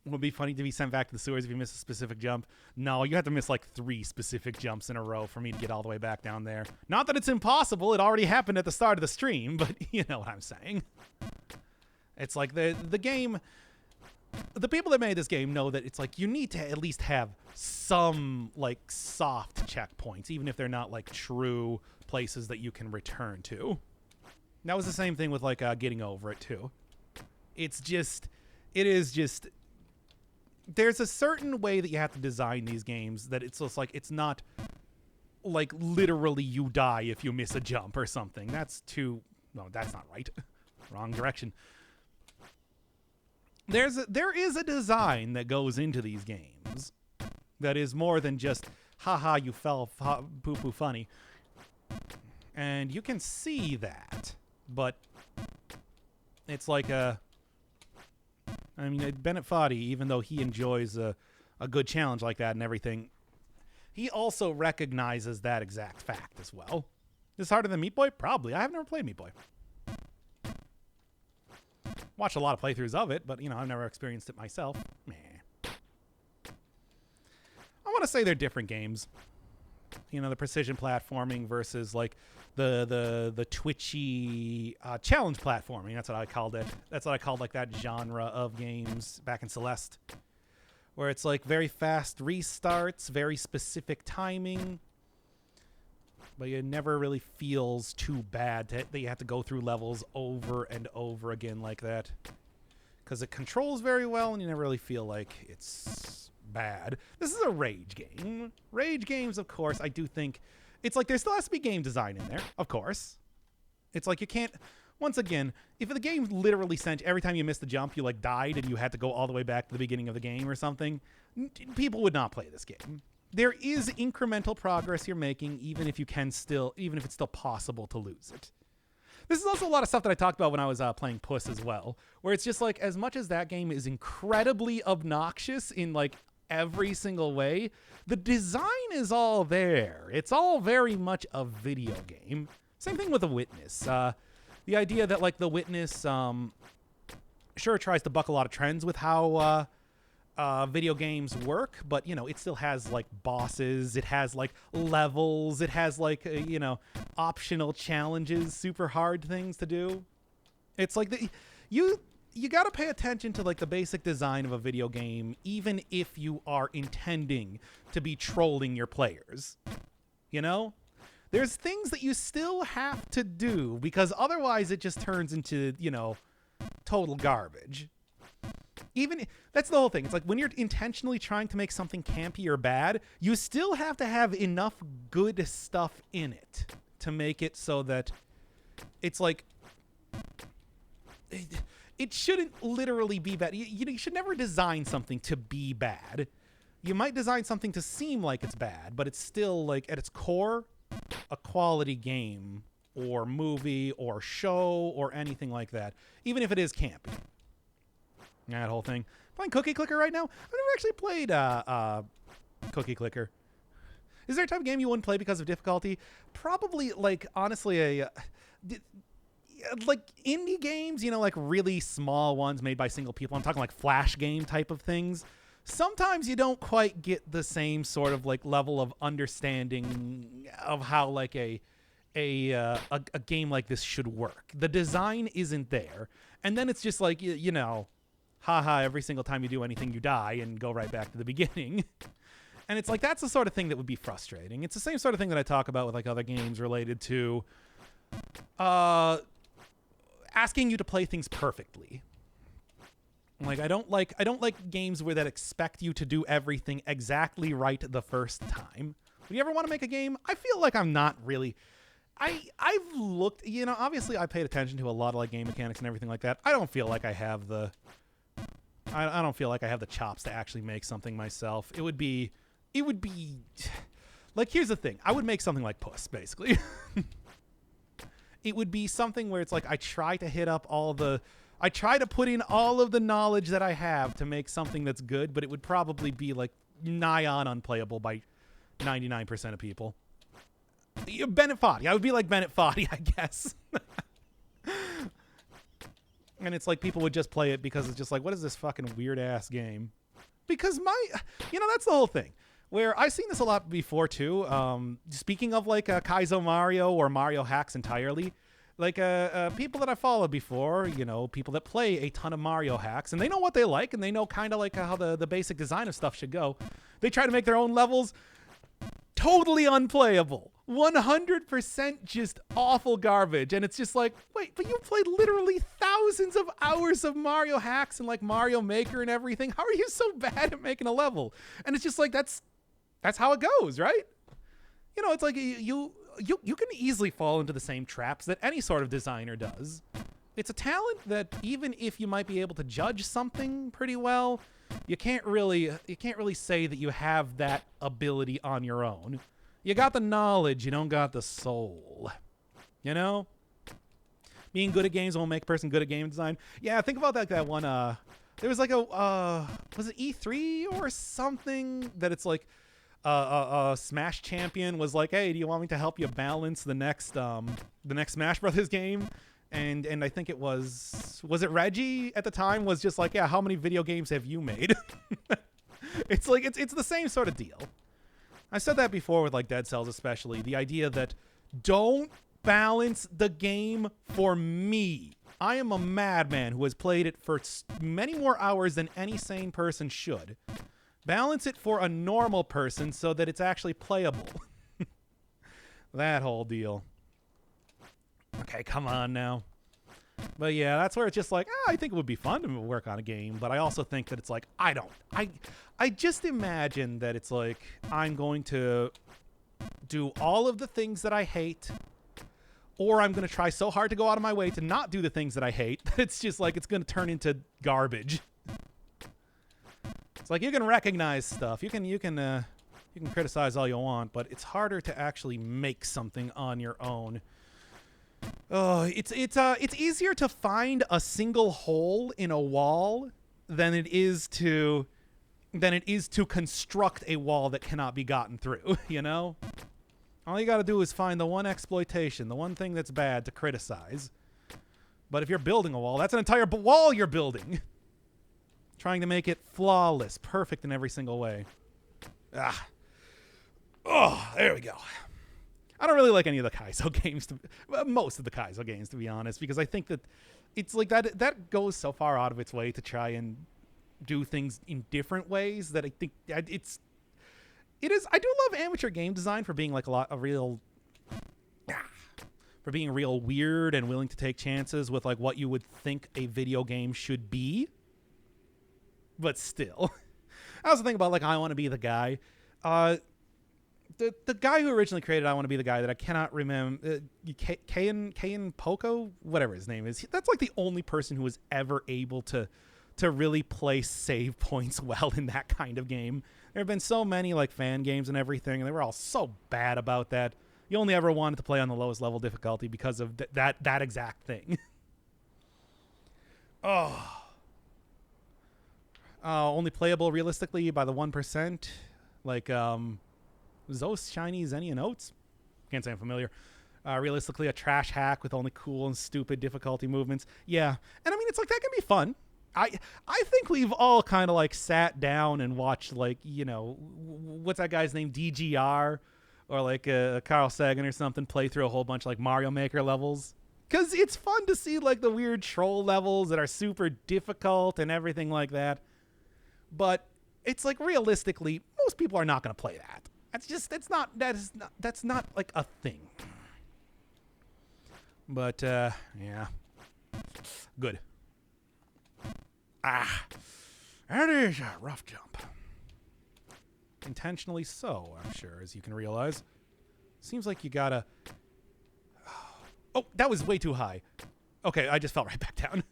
would be funny to be sent back to the sewers if you miss a specific jump. No, you have to miss like 3 specific jumps in a row for me to get all the way back down there. Not that it's impossible. It already happened at the start of the stream, but you know what I'm saying. It's like the game... The people that made this game know that it's like you need to at least have some like soft checkpoints, even if they're not like true places that you can return to. That was the same thing with like getting over it too. It is just, there's a certain way that you have to design these games that it's just like, it's not like literally you die if you miss a jump or something. That's not right. Wrong direction. There is a design that goes into these games that is more than just, haha, you fell, poo-poo funny. And you can see that, but it's like Bennett Foddy, even though he enjoys a good challenge like that and everything, he also recognizes that exact fact as well. Is this harder than Meat Boy? Probably. I have never played Meat Boy. Watched a lot of playthroughs of it, but, you know, I've never experienced it myself. Meh. I want to say they're different games. You know, the precision platforming versus, like, the twitchy challenge platforming. That's what I called it. That's what I called, like, that genre of games back in Celeste. Where it's, like, very fast restarts, very specific timing. But it never really feels too bad that you have to go through levels over and over again like that. Because it controls very well and you never really feel like it's bad. This is a rage game. Rage games, of course, I do think... It's like there still has to be game design in there, of course. It's like you can't... Once again, if the game literally sent every time you missed the jump, you like died and you had to go all the way back to the beginning of the game or something, people would not play this game. There is incremental progress you're making, even if it's still possible to lose it. This is also a lot of stuff that I talked about when I was playing Puss as well, where it's just like, as much as that game is incredibly obnoxious in like every single way, the design is all there. It's all very much a video game. Same thing with The Witness. The idea that like The Witness sure tries to buck a lot of trends with how video games work, but you know, it still has like bosses, it has like levels, it has like you know, optional challenges, super hard things to do. It's like you got to pay attention to like the basic design of a video game, even if you are intending to be trolling your players. You know, there's things that you still have to do, because otherwise it just turns into, you know, total garbage. Even that's the whole thing. It's like when you're intentionally trying to make something campy or bad, you still have to have enough good stuff in it to make it so that it's like it shouldn't literally be bad. You should never design something to be bad. You might design something to seem like it's bad, but it's still like at its core a quality game or movie or show or anything like that, even if it is campy. That whole thing. Playing Cookie Clicker right now? I've never actually played Cookie Clicker. Is there a type of game you wouldn't play because of difficulty? Probably, like, honestly, like indie games, you know, like really small ones made by single people. I'm talking like Flash game type of things. Sometimes you don't quite get the same sort of like level of understanding of how like a a game like this should work. The design isn't there, and then it's just like you know, haha, every single time you do anything you die and go right back to the beginning. And it's like that's the sort of thing that would be frustrating. It's the same sort of thing that I talk about with like other games related to asking you to play things perfectly. Like I don't like games where that expect you to do everything exactly right the first time. Would you ever want to make a game? I feel like I'm not really. I've looked, you know, obviously I paid attention to a lot of like game mechanics and everything like that. I don't feel like I have the I don't feel like I have the chops to actually make something myself. It would be like, here's the thing. I would make something like Puss, basically. It would be something where it's like I try to put in all of the knowledge that I have to make something that's good, but it would probably be like nigh on unplayable by 99% of people. Bennett Foddy. I would be like Bennett Foddy, I guess. And it's like people would just play it because it's just like, what is this fucking weird ass game? Because that's the whole thing. Where I've seen this a lot before too. Speaking of like Kaizo Mario or Mario hacks entirely, like people that I followed before, you know, people that play a ton of Mario hacks, and they know what they like, and they know kind of like how the basic design of stuff should go. They try to make their own levels totally unplayable. 100% just awful garbage. And it's just like, wait, but you played literally thousands of hours of Mario hacks and like Mario Maker and everything. How are you so bad at making a level? And it's just like, that's how it goes, right? You know, it's like you can easily fall into the same traps that any sort of designer does. It's a talent that even if you might be able to judge something pretty well, you can't really say that you have that ability on your own. You got the knowledge, you don't got the soul. You know? Being good at games won't make a person good at game design. Yeah, think about that one. There was like was it E3 or something that it's like Smash champion was like, hey, do you want me to help you balance the next Smash Brothers game? And I think it was it Reggie at the time was just like, yeah, how many video games have you made? It's like it's the same sort of deal. I said that before with like Dead Cells, especially the idea that don't balance the game for me. I am a madman who has played it for many more hours than any sane person should. Balance it for a normal person so that it's actually playable. That whole deal. Okay, come on now. But yeah, that's where it's just like, I think it would be fun to work on a game, but I also think that it's like, I just imagine that it's like, I'm going to do all of the things that I hate, or I'm going to try so hard to go out of my way to not do the things that I hate, that it's just like, it's going to turn into garbage. It's like, you can recognize stuff, you can criticize all you want, but it's harder to actually make something on your own. Oh, it's easier to find a single hole in a wall than it is to construct a wall that cannot be gotten through, you know? All you got to do is find the one exploitation, the one thing that's bad to criticize. But if you're building a wall, that's an entire wall you're building. Trying to make it flawless, perfect in every single way. Oh, there we go. I don't really like any of the Kaizo games, most of the Kaizo games, to be honest, because I think that it's like that goes so far out of its way to try and do things in different ways that I think it is. I do love amateur game design for being like real weird and willing to take chances with like what you would think a video game should be. But still, I also think about like I Want to Be the Guy. The guy who originally created I Want to Be the Guy that I cannot remember, Kayan Poco, whatever his name is. That's like the only person who was ever able to really play save points well in that kind of game. There have been so many like fan games and everything, and they were all so bad about that. You only ever wanted to play on the lowest level difficulty because of that exact thing. Only playable realistically by the 1%. Like, Zos, Shiny, Zenny, and Oats. Can't say I'm familiar. Realistically, a trash hack with only cool and stupid difficulty movements. Yeah. And I mean, it's like, that can be fun. I think we've all kind of like sat down and watched like, you know, what's that guy's name? DGR, or like Carl Sagan or something play through a whole bunch of like Mario Maker levels. Because it's fun to see like the weird troll levels that are super difficult and everything like that. But it's like realistically, most people are not going to play that. That's not like a thing. But yeah, good. That is a rough jump. Intentionally so, I'm sure, as you can realize. Seems like you gotta. Oh, that was way too high. Okay, I just fell right back down.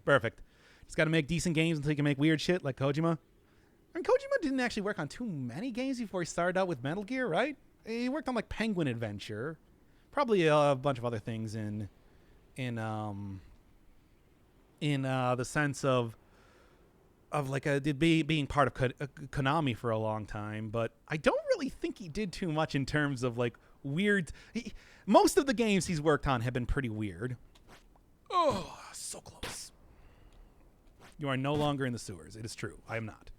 Perfect. Just gotta make decent games until you can make weird shit like Kojima. I mean, Kojima didn't actually work on too many games before he started out with Metal Gear, right? He worked on like Penguin Adventure, probably a bunch of other things in the sense of like being part of Konami for a long time. But I don't really think he did too much in terms of like weird. Most of the games he's worked on have been pretty weird. Oh, so close. You are no longer in the sewers. It is true. I am not.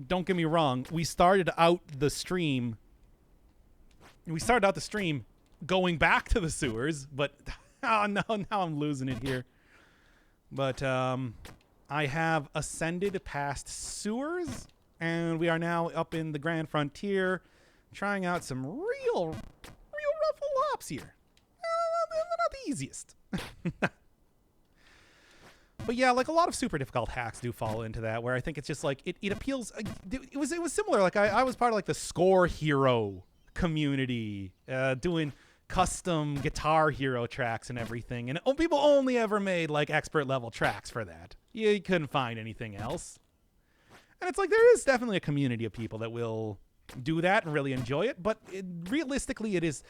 Don't get me wrong. We started out the stream going back to the sewers, but oh no, now I'm losing it here. But I have ascended past sewers, and we are now up in the Grand Frontier, trying out some real rough hops here. They're not the easiest. But yeah, like a lot of super difficult hacks do fall into that, where I think it's just like it appeals. It was similar. Like I was part of like the Score Hero community, doing custom Guitar Hero tracks and everything, and people only ever made like expert level tracks for that. You couldn't find anything else. And it's like there is definitely a community of people that will do that and really enjoy it, but realistically, it is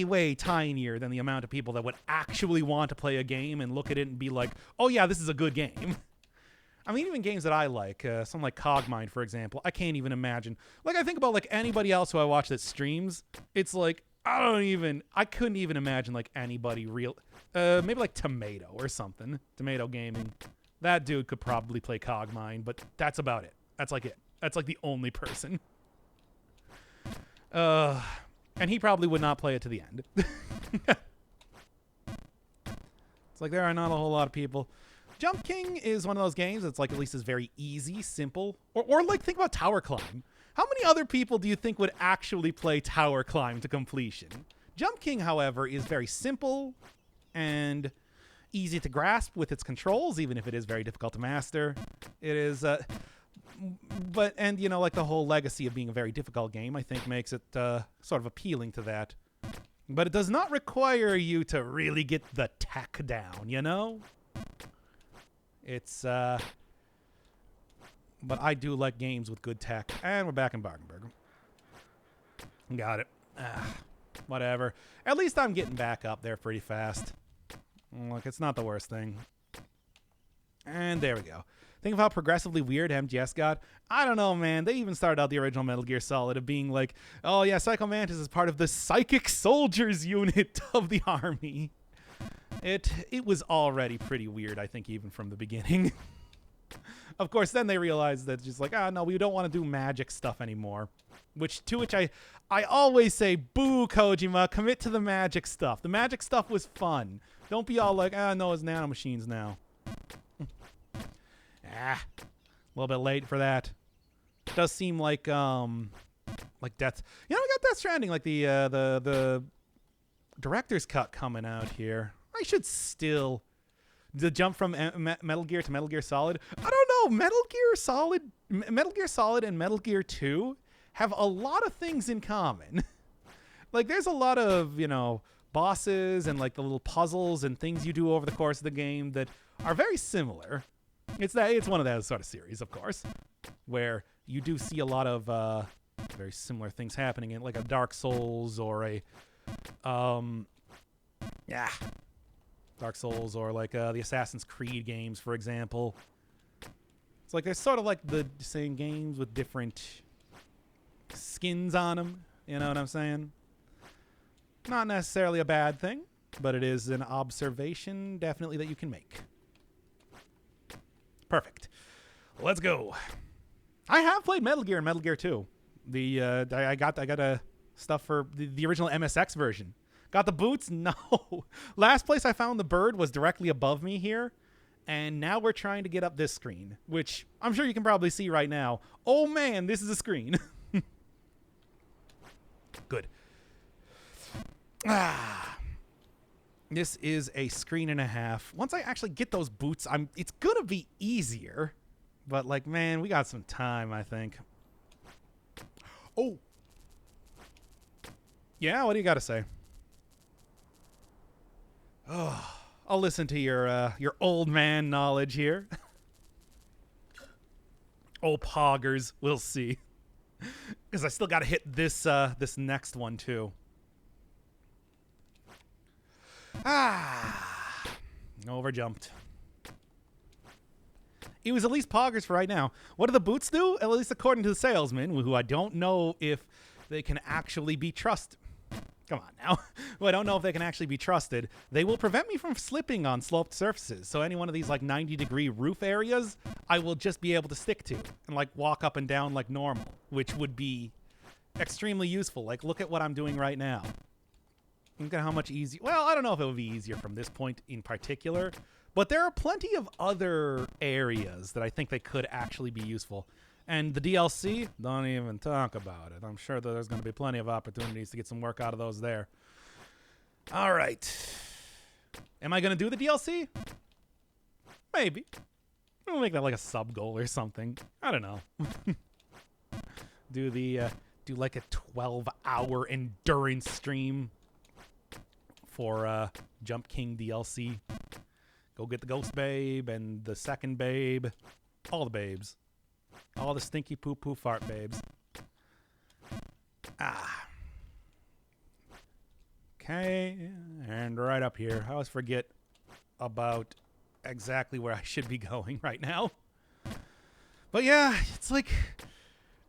way tinier than the amount of people that would actually want to play a game and look at it and be like, oh yeah, this is a good game. I mean, even games that I like, something like Cogmind, for example, I can't even imagine. Like, I think about like anybody else who I watch that streams, it's like, I couldn't even imagine like anybody real, maybe like Tomato or something, Tomato Gaming. That dude could probably play Cogmind, but that's about it. That's like it. That's like the only person. And he probably would not play it to the end. It's like there are not a whole lot of people. Jump King is one of those games that's like at least is very easy, simple. Or like think about Tower Climb. How many other people do you think would actually play Tower Climb to completion? Jump King, however, is very simple and easy to grasp with its controls, even if it is very difficult to master. It is... and you know, like the whole legacy of being a very difficult game, I think makes it sort of appealing to that. But it does not require you to really get the tech down, you know? It's, but I do like games with good tech. And we're back in Barkenberg. Got it. Whatever. At least I'm getting back up there pretty fast. Look, it's not the worst thing. And there we go. Think of how progressively weird MGS got. I don't know, man. They even started out the original Metal Gear Solid of being like, oh yeah, Psycho Mantis is part of the Psychic Soldiers unit of the army. It was already pretty weird, I think, even from the beginning. Of course, then they realized that just like, no, we don't want to do magic stuff anymore. To which I always say, boo, Kojima, commit to the magic stuff. The magic stuff was fun. Don't be all like, no, it's nanomachines now. A little bit late for that. It does seem like Death. You know, we got Death Stranding, like the director's cut coming out here. I should still the jump from Metal Gear to Metal Gear Solid. I don't know. Metal Gear Solid, and Metal Gear 2 have a lot of things in common. Like, there's a lot of, you know, bosses and like the little puzzles and things you do over the course of the game that are very similar. It's one of those sort of series, of course, where you do see a lot of very similar things happening in like a Dark Souls or a Dark Souls or like the Assassin's Creed games, for example. It's like they're sort of like the same games with different skins on them. You know what I'm saying? Not necessarily a bad thing, but it is an observation definitely that you can make. Perfect. Let's go. I have played Metal Gear and Metal Gear 2. I got stuff for the original MSX version. Got the boots? No. Last place I found the bird was directly above me here. And now we're trying to get up this screen, which I'm sure you can probably see right now. Oh man, this is a screen. Good. This is a screen and a half. Once I actually get those boots, it's gonna be easier. But like, man, we got some time, I think. Oh. Yeah, what do you gotta say? Oh. I'll listen to your old man knowledge here. Oh, poggers, we'll see. Because I still got to hit this this next one too. Overjumped. It was at least poggers for right now. What do the boots do? At least according to the salesman, who I don't know if they can actually be trusted. Come on now. Well, I don't know if they can actually be trusted. They will prevent me from slipping on sloped surfaces. So any one of these like 90-degree roof areas, I will just be able to stick to and like walk up and down like normal, which would be extremely useful. Like, look at what I'm doing right now. Look at how much easier. Well, I don't know if it would be easier from this point in particular, but there are plenty of other areas that I think they could actually be useful. And the DLC, don't even talk about it. I'm sure that there's going to be plenty of opportunities to get some work out of those there. All right. Am I going to do the DLC? Maybe. We'll make that like a sub goal or something. I don't know. Do like a 12-hour endurance stream for Jump King DLC. Go get the Ghost Babe and the second babe. All the babes. All the stinky poo-poo fart babes. Okay, and right up here. I always forget about exactly where I should be going right now. But yeah, it's like,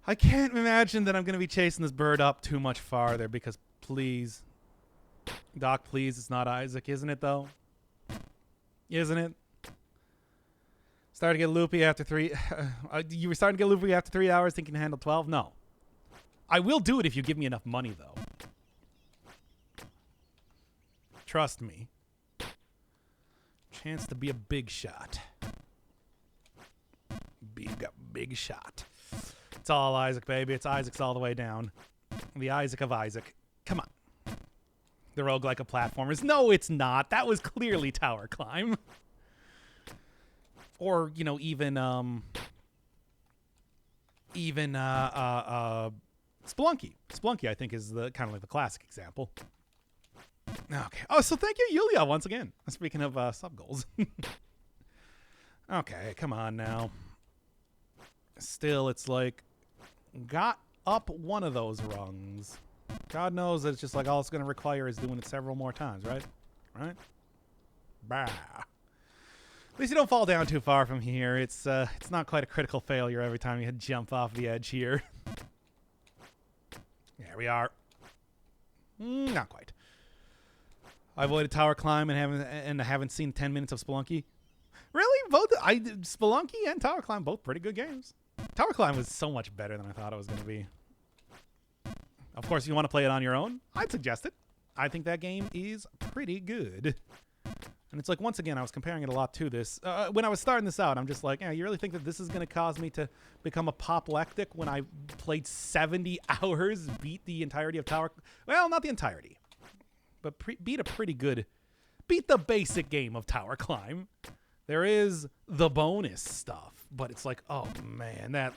I can't imagine that I'm going to be chasing this bird up too much farther because please, Doc, please, it's not Isaac, isn't it though? Isn't it? Started to get loopy after you were starting to get loopy after 3 hours thinking to handle 12? No. I will do it if you give me enough money, though. Trust me. Chance to be a big shot. Big shot. It's all Isaac, baby. It's Isaac's all the way down. The Isaac of Isaac. Come on. The roguelike of platformers. No, it's not. That was clearly Tower Climb. Or, you know, even Spelunky. Spelunky, I think, is the kind of like the classic example. Okay. Oh, so thank you, Yulia, once again. Speaking of sub goals. Okay, come on now. Still, it's like, got up one of those rungs. God knows that it's just like all it's going to require is doing it several more times, right? Right? Bah. At least you don't fall down too far from here. It's not quite a critical failure every time you jump off the edge here. There we are. Not quite. I avoided Tower Climb and haven't seen 10 minutes of Spelunky. Really? Both Spelunky and Tower Climb, both pretty good games. Tower Climb was so much better than I thought it was going to be. Of course, if you want to play it on your own, I'd suggest it. I think that game is pretty good. And it's like, once again, I was comparing it a lot to this. When I was starting this out, I'm just like, yeah, you really think that this is going to cause me to become a poplectic when I played 70 hours, beat the entirety of Tower... Well, not the entirety. But beat the basic game of Tower Climb. There is the bonus stuff. But it's like, oh, man,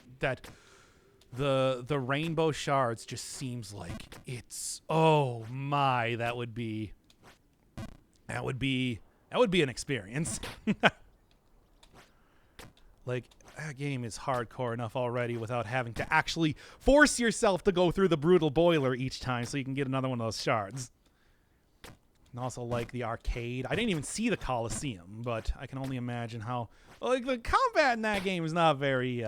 the rainbow shards just seems like it's... Oh, my, that would be an experience. Like, that game is hardcore enough already without having to actually force yourself to go through the brutal boiler each time so you can get another one of those shards. And also, like, the arcade. I didn't even see the Coliseum, but I can only imagine how... Like, the combat in that game is not very...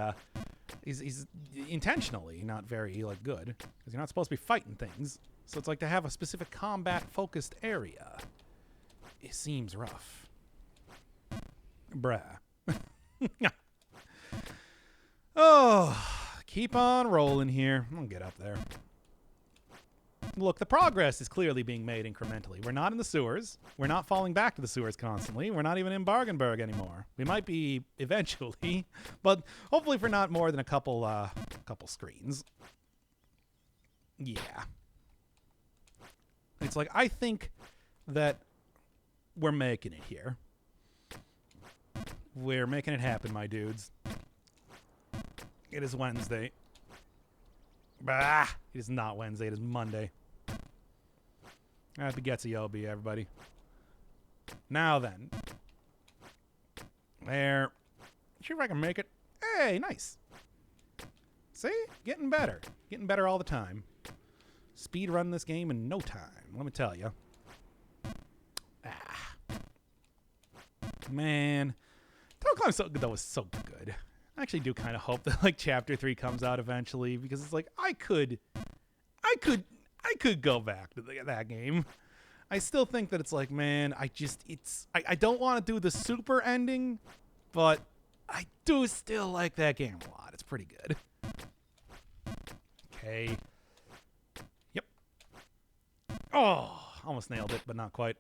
Is intentionally not very, like, good. Because you're not supposed to be fighting things. So it's like to have a specific combat-focused area. It seems rough. Bruh. Oh, keep on rolling here. I'll get up there. Look, the progress is clearly being made incrementally. We're not in the sewers. We're not falling back to the sewers constantly. We're not even in Bargenberg anymore. We might be eventually, but hopefully for not more than a couple screens. Yeah. It's like, I think that we're making it here. We're making it happen, my dudes. It is Wednesday. Bah! It is not Wednesday. It is Monday. Happy Getsuyobi, everybody. Now then. There. See if I can make it. Hey, nice. See? Getting better. Getting better all the time. Speed run this game in no time. Let me tell you. Man. Total Climb so good, though, was so good. I actually do kind of hope that like Chapter 3 comes out eventually, because it's like I could go back to that game. I still think that it's like, man, I don't want to do the super ending, but I do still like that game a lot. It's pretty good. Okay. Yep. Oh, almost nailed it, but not quite.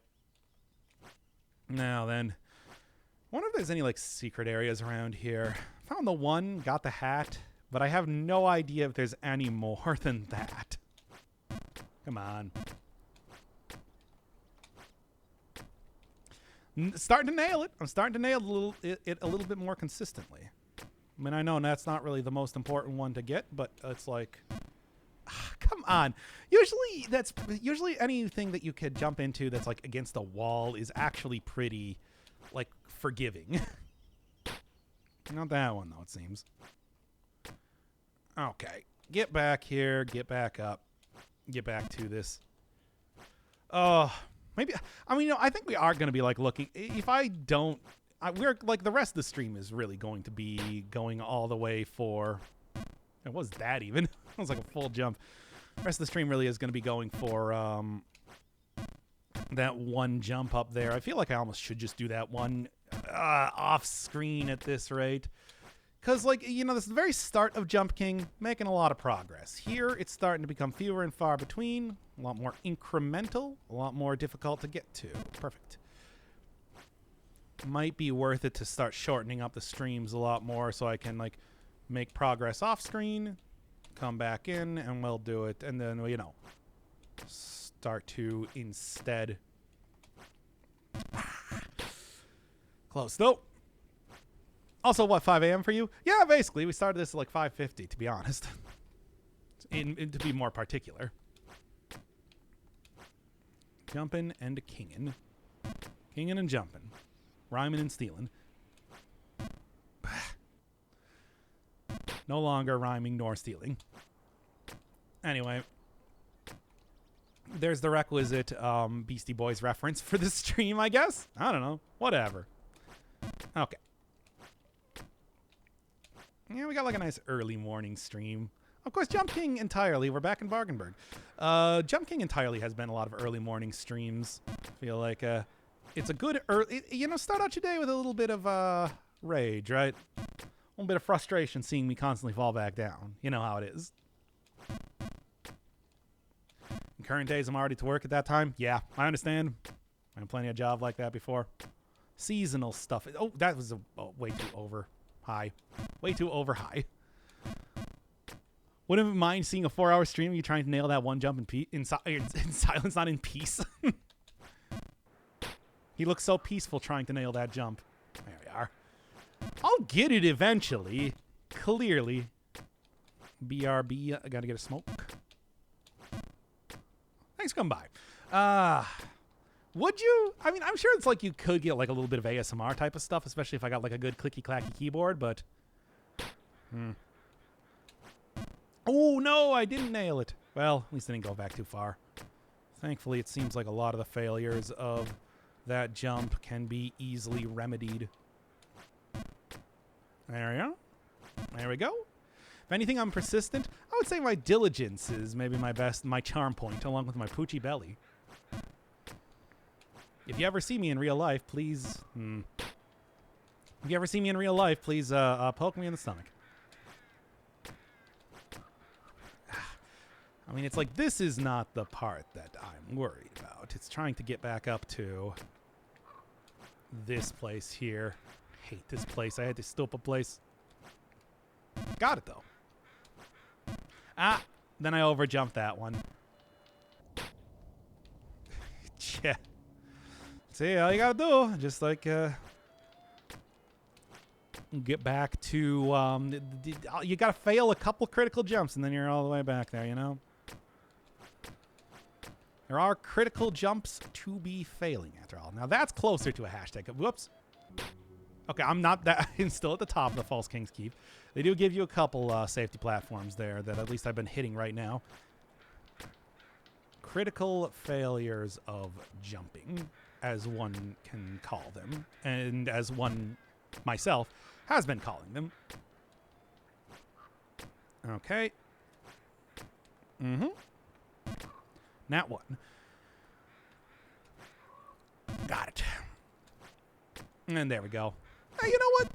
Now then. I wonder if there's any like secret areas around here. Found the one, got the hat, but I have no idea if there's any more than that. Come on. Starting to nail it. I'm starting to nail it a little bit more consistently. I mean, I know that's not really the most important one to get, but it's like, come on. Usually anything that you could jump into that's like against a wall is actually pretty, like, forgiving. Not that one, though, it seems. Okay. Get back here. Get back up. Get back to this. Oh, maybe. I mean, I think we are going to be, like, looking. If I don't. We're, like, the rest of the stream is really going to be going all the way for. What was that even? That was like a full jump. The rest of the stream really is going to be going for that one jump up there. I feel like I almost should just do that one off screen at this rate. Because, like, this is the very start of Jump King, making a lot of progress. Here, it's starting to become fewer and far between, a lot more incremental, a lot more difficult to get to. Perfect. Might be worth it to start shortening up the streams a lot more so I can, like, make progress off screen, come back in, and we'll do it. And then, start to instead. Close, though. Also, what, 5 a.m. for you? Yeah, basically. We started this at like 5:50, to be honest. To be more particular. Jumping and kinging. Kinging and jumping. Rhyming and stealing. No longer rhyming nor stealing. Anyway. There's the requisite Beastie Boys reference for this stream, I guess. I don't know. Whatever. Okay. Yeah, we got like a nice early morning stream. Of course, Jump King entirely. We're back in Bargenberg. Jump King entirely has been a lot of early morning streams. I feel like it's a good early. Start out your day with a little bit of rage, right? A little bit of frustration seeing me constantly fall back down. You know how it is. In current days, I'm already to work at that time. Yeah, I understand. I had plenty of job like that before. Seasonal stuff. Oh, that was way too over high. Way too over high. Wouldn't mind seeing a 4-hour stream of you trying to nail that one jump in silence, not in peace. He looks so peaceful trying to nail that jump. There we are. I'll get it eventually. Clearly. BRB, I gotta get a smoke. Thanks for coming by. Would you? I mean, I'm sure it's like you could get like a little bit of ASMR type of stuff, especially if I got like a good clicky-clacky keyboard, but... Oh, no, I didn't nail it. Well, at least I didn't go back too far. Thankfully, it seems like a lot of the failures of that jump can be easily remedied. There we go. There we go. If anything, I'm persistent. I would say my diligence is maybe my charm point, along with my poochie belly. If you ever see me in real life, please... If you ever see me in real life, please poke me in the stomach. I mean, it's like this is not the part that I'm worried about. It's trying to get back up to this place here. I hate this place. I had this stupid place. Got it, though. Ah, then I overjumped that one. Yeah. See, all you gotta do, just like, get back to, you gotta fail a couple critical jumps and then you're all the way back there, you know? There are critical jumps to be failing after all. Now that's closer to a hashtag. Whoops. Okay, I'm not that. I'm still at the top of the False King's Keep. They do give you a couple safety platforms there that at least I've been hitting right now. Critical failures of jumping, as one can call them, and as one myself has been calling them. Okay. Mm-hmm. That one. Got it. And there we go. Hey, you know what?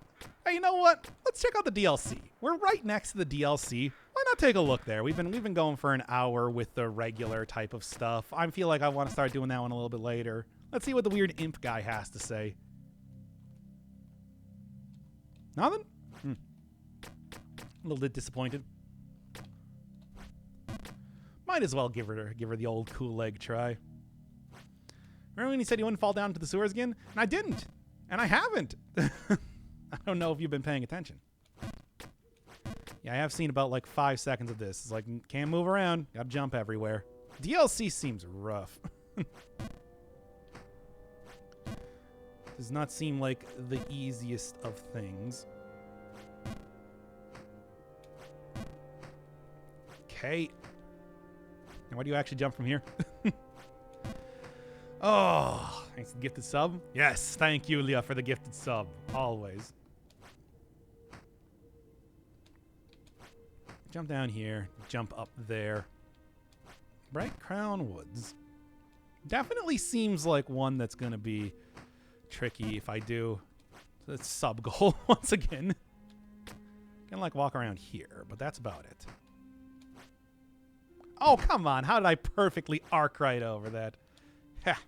Hey, you know what? Let's check out the DLC. We're right next to the DLC. Why not take a look there? We've been going for an hour with the regular type of stuff. I feel like I want to start doing that one a little bit later. Let's see what the weird imp guy has to say. Nothing? A little bit disappointed. Might as well give her the old cool leg try. Remember when he said he wouldn't fall down into the sewers again? And I didn't. And I haven't. I don't know if you've been paying attention. Yeah, I have seen about like 5 seconds of this. It's like, can't move around. Gotta jump everywhere. DLC seems rough. Does not seem like the easiest of things. Okay. Now, where do you actually jump from here? Oh, thanks for the gifted sub. Yes, thank you, Leah, for the gifted sub. Always. Jump down here. Jump up there. Bright Crown Woods. Definitely seems like one that's going to be tricky if I do. So that's sub goal once again. Gonna like walk around here, but that's about it. Oh, come on. How did I perfectly arc right over that? Ha.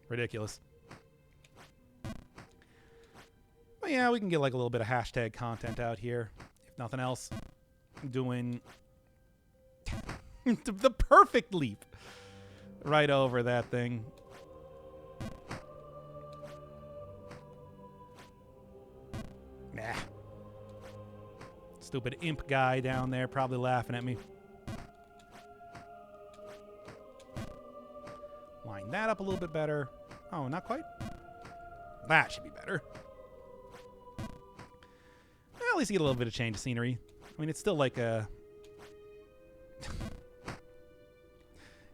Ridiculous. But yeah, we can get like a little bit of hashtag content out here. If nothing else, I'm doing the perfect leap right over that thing. Nah. Stupid imp guy down there probably laughing at me. Line that up a little bit better. Oh, not quite. That should be better. Well, at least you get a little bit of change of scenery. I mean, it's still like a...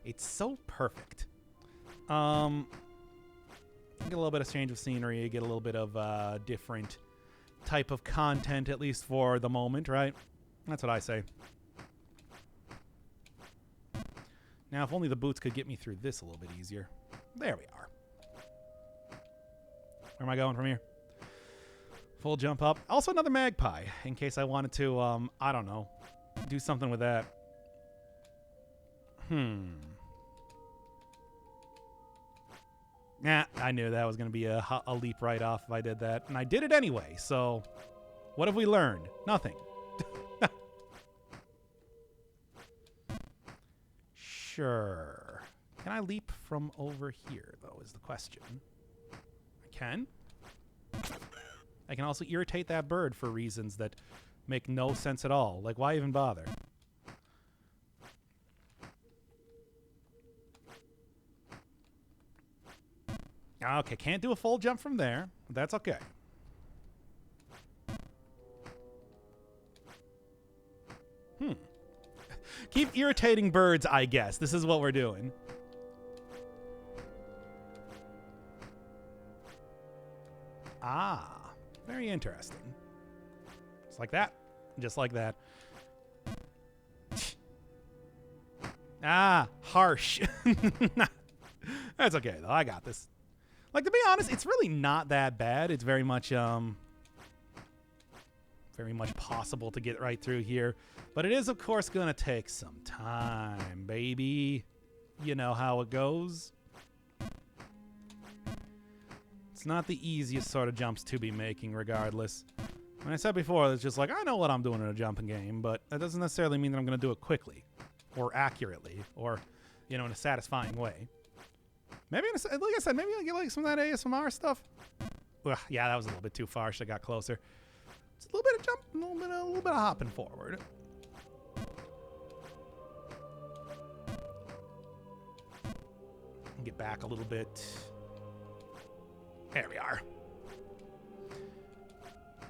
It's so perfect. Get a little bit of change of scenery. Get a little bit of different type of content, at least for the moment, right? That's what I say. Now, if only the boots could get me through this a little bit easier. There we are. Where am I going from here? Full jump up. Also another magpie, in case I wanted to, I don't know, do something with that. Nah, I knew that was going to be a leap right off if I did that. And I did it anyway, so what have we learned? Nothing. Sure. Can I leap from over here, though, is the question. I can. I can also irritate that bird for reasons that make no sense at all. Like, why even bother? Okay, can't do a full jump from there. But that's okay. Keep irritating birds, I guess. This is what we're doing. Ah, very interesting. Just like that. Just like that. Ah, harsh. That's okay, though. I got this. Like, to be honest, it's really not that bad. It's very much very much possible to get right through here. But it is, of course, going to take some time, baby. You know how it goes. It's not the easiest sort of jumps to be making, regardless. When I said before, it's just like, I know what I'm doing in a jumping game, but that doesn't necessarily mean that I'm going to do it quickly or accurately or, you know, in a satisfying way. Maybe, like I said, maybe I'll get like some of that ASMR stuff. Ugh, yeah, that was a little bit too far. Should have got closer. It's a little bit of jump, a little bit of hopping forward. Get back a little bit. There we are.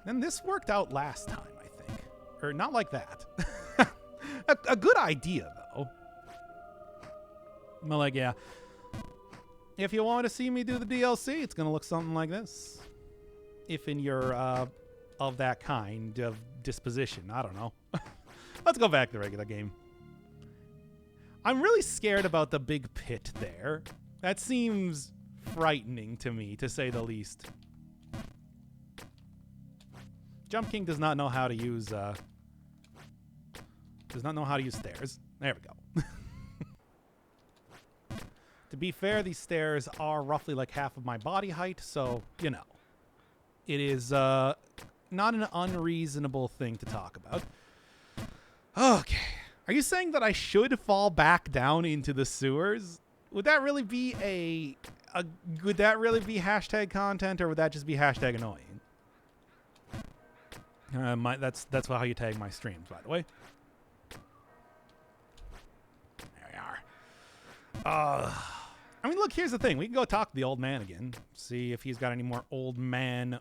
And this worked out last time, I think. Or not like that. a good idea, though. But like, yeah. If you want to see me do the DLC, it's going to look something like this. If in your, of that kind of disposition. I don't know. Let's go back to the regular game. I'm really scared about the big pit there. That seems frightening to me, to say the least. Jump King does not know how to use stairs. There we go. To be fair, these stairs are roughly like half of my body height, so, you know. It is not an unreasonable thing to talk about. Okay. Are you saying that I should fall back down into the sewers? Would that really be would that really be hashtag content, or would that just be hashtag annoying? That's how you tag my streams, by the way. There we are. I mean, look, here's the thing. We can go talk to the old man again. See if he's got any more old man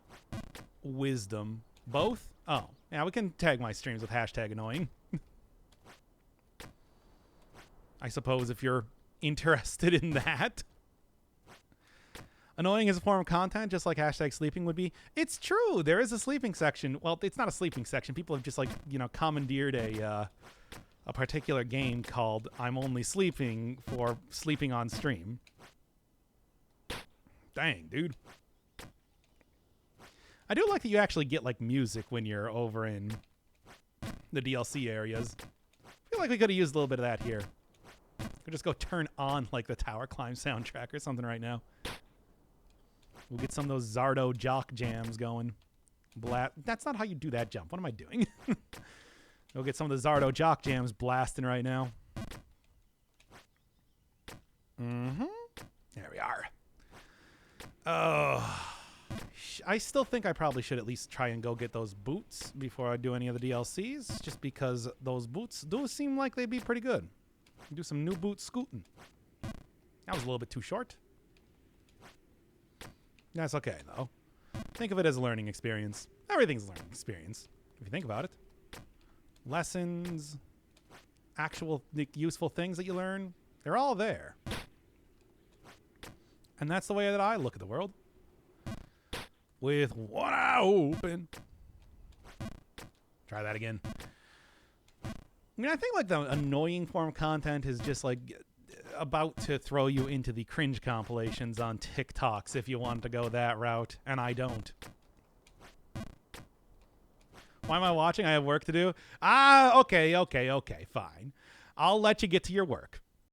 wisdom. Both? Oh, yeah, we can tag my streams with hashtag annoying. I suppose if you're interested in that. Annoying is a form of content, just like hashtag sleeping would be. It's true. There is a sleeping section. Well, it's not a sleeping section. People have just, like, you know, commandeered a particular game called I'm Only Sleeping for sleeping on stream. Dang, dude. I do like that you actually get, like, music when you're over in the DLC areas. I feel like we could have used a little bit of that here. Could just go turn on, like, the Tower Climb soundtrack or something right now. We'll get some of those Zardo jock jams going. That's not how you do that jump. What am I doing? We'll get some of the Zardo jock jams blasting right now. Mm-hmm. There we are. I still think I probably should at least try and go get those boots before I do any of the DLCs, just because those boots do seem like they'd be pretty good. Do some new boot scooting. That was a little bit too short. That's okay, though. Think of it as a learning experience. Everything's a learning experience, if you think about it. Lessons, actual useful things that you learn, they're all there. And that's the way that I look at the world. With one eye open. Try that again. I mean, I think like the annoying form of content is just like about to throw you into the cringe compilations on TikToks if you want to go that route, and I don't. Why am I watching? I have work to do. Okay, fine. I'll let you get to your work.